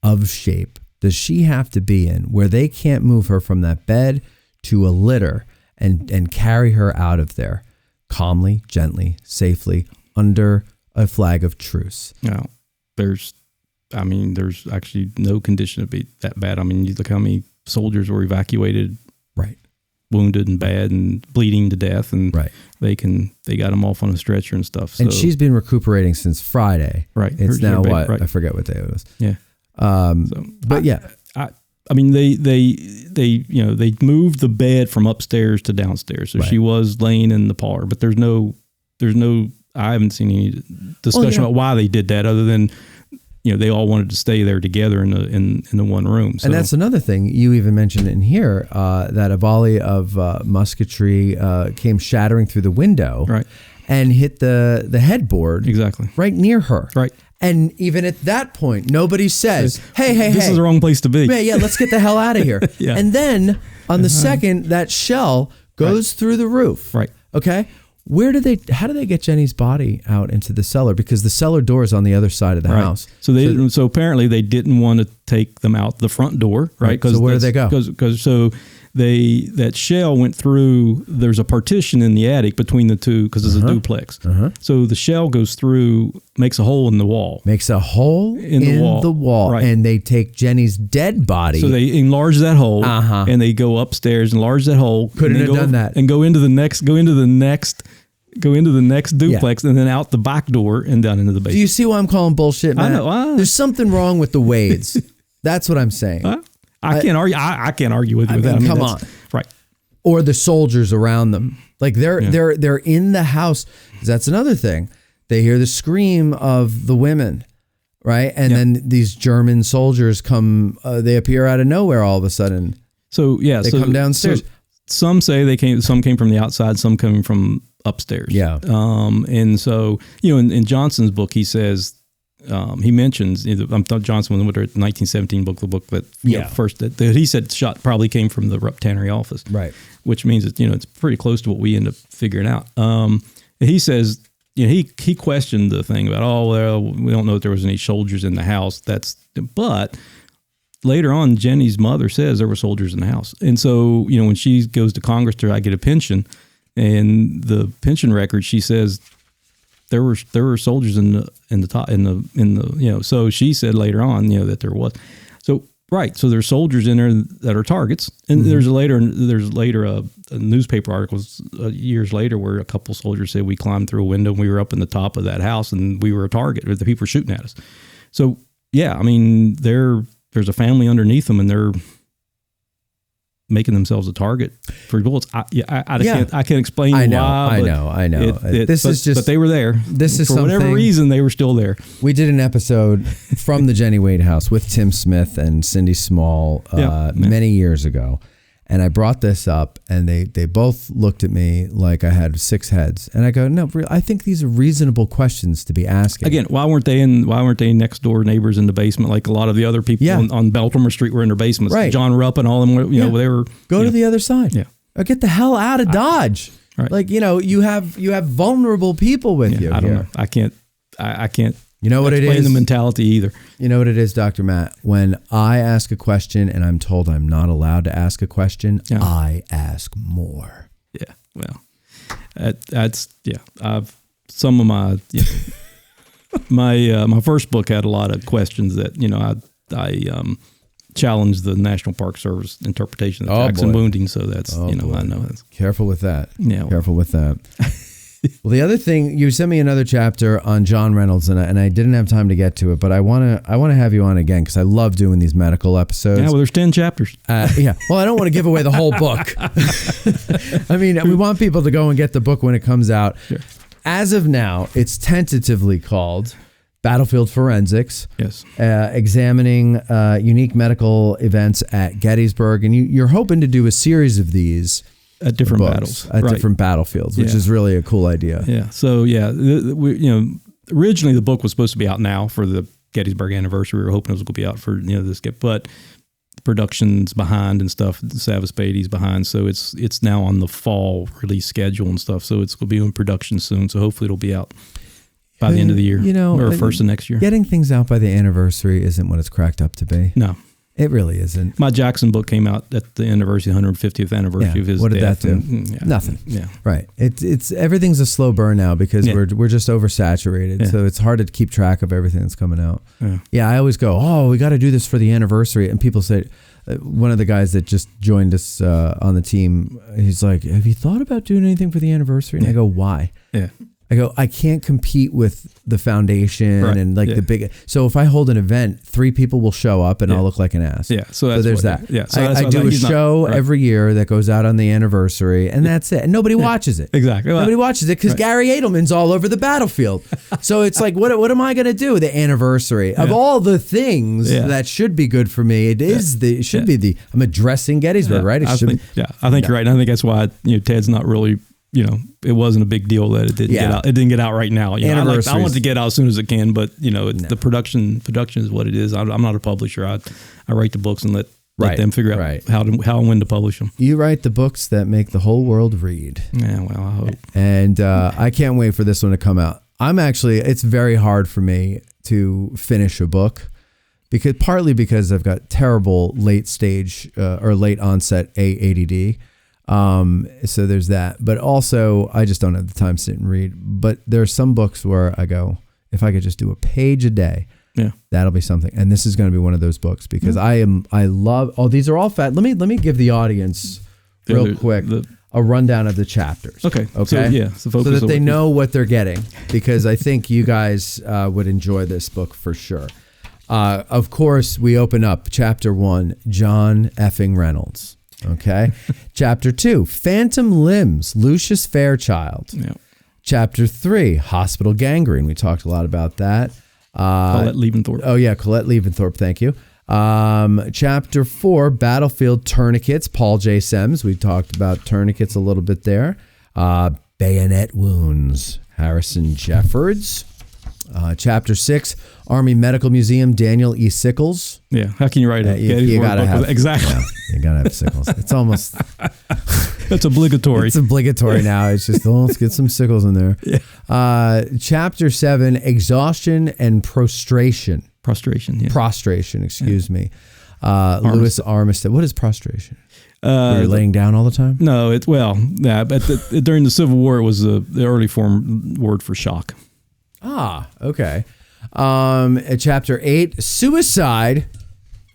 of shape does she have to be in where they can't move her from that bed to a litter and carry her out of there calmly, gently, safely, under a flag of truce? No, there's I mean, there's actually no condition to be that bad. I mean, you look how many soldiers were evacuated, right, wounded and bad and bleeding to death, and right. they got them off on a stretcher and stuff. And so, she's been recuperating since Friday. Right. It's now what? Right. I forget what day it was. Yeah. I mean, they moved the bed from upstairs to downstairs, so she was laying in the parlor. But there's no. I haven't seen any discussion about why they did that, other than they all wanted to stay there together in the one room. So. And that's another thing you even mentioned in here, that a volley of musketry came shattering through the window, right, and hit the headboard exactly right near her, right. And even at that point, nobody says, hey, this is the wrong place to be. Yeah, let's get the hell out of here. Yeah. And then on the second, that shell goes through the roof. Right. Okay. How do they get Jenny's body out into the cellar? Because the cellar door is on the other side of the house. So apparently they didn't want to take them out the front door, right? So where did they go? Because that shell went through. There's a partition in the attic between the two because it's a duplex. So the shell goes through, makes a hole in the wall. Makes a hole in the wall, right. And they take Jenny's dead body. So they enlarge that hole, and they go upstairs, enlarge that hole. Couldn't have done that, and go into the next duplex, and then out the back door and down into the basement. Do you see why I'm calling bullshit, man? I know. There's something wrong with the Wades. That's what I'm saying. I can't argue. I can't argue with you with that. Come on, right? Or the soldiers around them, like they're in the house. That's another thing. They hear the scream of the women, right? And then these German soldiers come. They appear out of nowhere all of a sudden. So they come downstairs. So some say some came from the outside, some coming from upstairs. Yeah. And so in Johnson's book, he says. He mentions, Johnson with the 1917 book, the book that first that he said shot probably came from the tannery office, right? Which means that it's pretty close to what we end up figuring out. He says he questioned the thing about we don't know if there was any soldiers in the house. But later on, Jenny's mother says there were soldiers in the house, and so when she goes to Congress to get a pension, and the pension record, she says. There were soldiers in the top so she said later on that there was so there's soldiers in there that are targets, and there's later a newspaper articles years later where a couple soldiers said we climbed through a window and we were up in the top of that house and we were a target, or the people were shooting at us. So I mean there's a family underneath them and they're making themselves a target for bullets. I can't explain why. I know. But they were there. This is for whatever reason they were still there. We did an episode from the Jennie Wade house with Tim Smith and Cindy Small many years ago, and I brought this up, and they both looked at me like I had 6 heads, and I go, no, I think these are reasonable questions to be asking. Again, why weren't they next door neighbors in the basement like a lot of the other people on Beltrammer Street were in their basements? Right. John Rupp and all them were, they were to the other side. Yeah. Or get the hell out of Dodge. Right. Like, you have vulnerable people with you. I don't know. I can't. You know what it explain is? the mentality either. You know what it is, Dr. Matt? When I ask a question and I'm told I'm not allowed to ask a question, I ask more. Yeah. Well, that's I've some of my my first book had a lot of questions that I challenged the National Park Service interpretation of Jackson wounding. So that's I know. Careful with that. Yeah. Careful with that. Well, the other thing, you sent me another chapter on John Reynolds, and I didn't have time to get to it, but I want to have you on again because I love doing these medical episodes. Yeah, well, there's 10 chapters. Yeah. Well, I don't want to give away the whole book. I mean, we want people to go and get the book when it comes out. Sure. As of now, it's tentatively called Battlefield Forensics. Yes. Examining unique medical events at Gettysburg, and you're hoping to do a series of these. At different battles. At different battlefields, which is really a cool idea. Yeah. So, originally the book was supposed to be out now for the Gettysburg anniversary. We were hoping it was going to be out for, this, but the production's behind and stuff. Savas Beatty's behind. So it's now on the fall release schedule and stuff. So it's going to be in production soon. So hopefully it'll be out by the end of the year or first of next year. Getting things out by the anniversary isn't what it's cracked up to be. No. It really isn't. My Jackson book came out at the anniversary, 150th anniversary of his What did death. that do? Nothing. Yeah. Right. It's everything's a slow burn now because we're just oversaturated. Yeah. So it's hard to keep track of everything that's coming out. Yeah. I always go, oh, we got to do this for the anniversary. And people say, one of the guys that just joined us on the team, he's like, have you thought about doing anything for the anniversary? And I go, why? Yeah. I go, I can't compete with the foundation and the big. So if I hold an event, 3 people will show up and I'll look like an ass. Yeah. So there's that. Yeah. So I do a show every year that goes out on the anniversary, and that's it. And nobody watches it. Exactly. Nobody watches it because Gary Edelman's all over the battlefield. So it's like, what am I going to do? The anniversary of all the things that should be good for me. It should be I'm addressing Gettysburg, right? I think you're right. And I think that's why Ted's not really. It wasn't a big deal that it didn't get out. It didn't get out right now. I want it to get out as soon as it can, but the production is what it is. I'm not a publisher. I write the books and let them figure out how and when to publish them. You write the books that make the whole world read. Yeah, well, I hope. And I can't wait for this one to come out. It's very hard for me to finish a book partly because I've got terrible late stage or late onset ADD. So there's that, but also I just don't have the time to sit and read. But there's some books where I go, if I could just do a page a day, that'll be something. And this is going to be one of those books because I love, these are all fat. Let me give the audience real quick a rundown of the chapters. Okay. So that they know what they're getting, because I think you guys would enjoy this book for sure. Of course, we open up chapter 1, John effing Reynolds. Okay. Chapter 2, Phantom Limbs, Lucius Fairchild. Yep. Chapter 3, Hospital Gangrene. We talked a lot about that. Colette Leaventhorpe. Oh, yeah, Colette Leaventhorpe. Thank you. Chapter 4, Battlefield Tourniquets, Paul J. Semmes. We talked about tourniquets a little bit there. Bayonet Wounds, Harrison Jeffords. Chapter 6, Army Medical Museum, Daniel E. Sickles. Yeah, how can you write it? You gotta have exactly. Yeah, you gotta have Sickles. It's almost that's obligatory. It's obligatory now. It's just let's get some Sickles in there. Yeah. Chapter 7, Exhaustion and Prostration. Prostration. Excuse me. Louis Armistead. What is prostration? Were you laying down all the time? No. But during the Civil War, it was the early form word for shock. Ah, okay. Chapter 8, Suicide,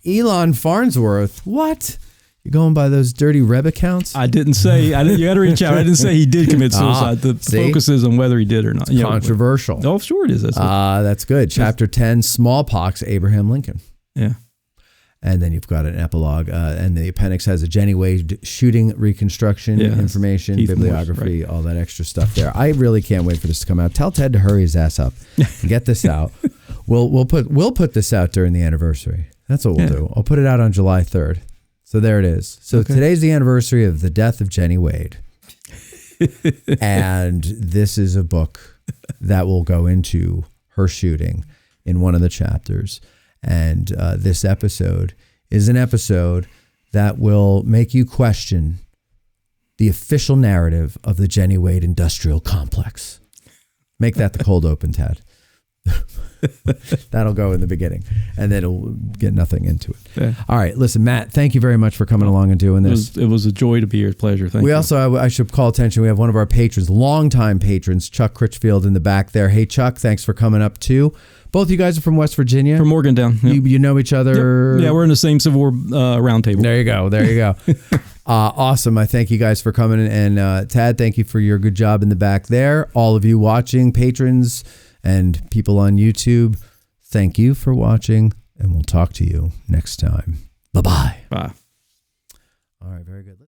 Elon Farnsworth. What? You're going by those dirty Reb accounts? I didn't say. You got to reach out. I didn't say he did commit suicide. The focus is on whether he did or not. It's controversial. Oh, sure it is. That's good. Chapter 10, Smallpox, Abraham Lincoln. Yeah. And then you've got an epilogue, and the appendix has a Jennie Wade shooting reconstruction information, bibliography, all that extra stuff there. I really can't wait for this to come out. Tell Ted to hurry his ass up and get this out. We'll put this out during the anniversary. That's what we'll do. I'll put it out on July 3rd. So there it is. So today's the anniversary of the death of Jennie Wade, and this is a book that will go into her shooting in one of the chapters. And this episode is an episode that will make you question the official narrative of the Jennie Wade industrial complex. Make that the cold open, Tad. That'll go in the beginning, and then it'll get nothing into it. Yeah. All right, listen, Matt, thank you very much for coming along and doing this. It was a joy to be here. Pleasure. Thank you. We also, I should call attention, we have one of our patrons, longtime patrons, Chuck Critchfield in the back there. Hey, Chuck, thanks for coming up too. Both you guys are from West Virginia? From Morgantown. Yep. You know each other? Yep. Yeah, we're in the same Civil War roundtable. There you go. Awesome. I thank you guys for coming. And Tad, thank you for your good job in the back there. All of you watching, patrons and people on YouTube, thank you for watching. And we'll talk to you next time. Bye-bye. Bye. All right, very good.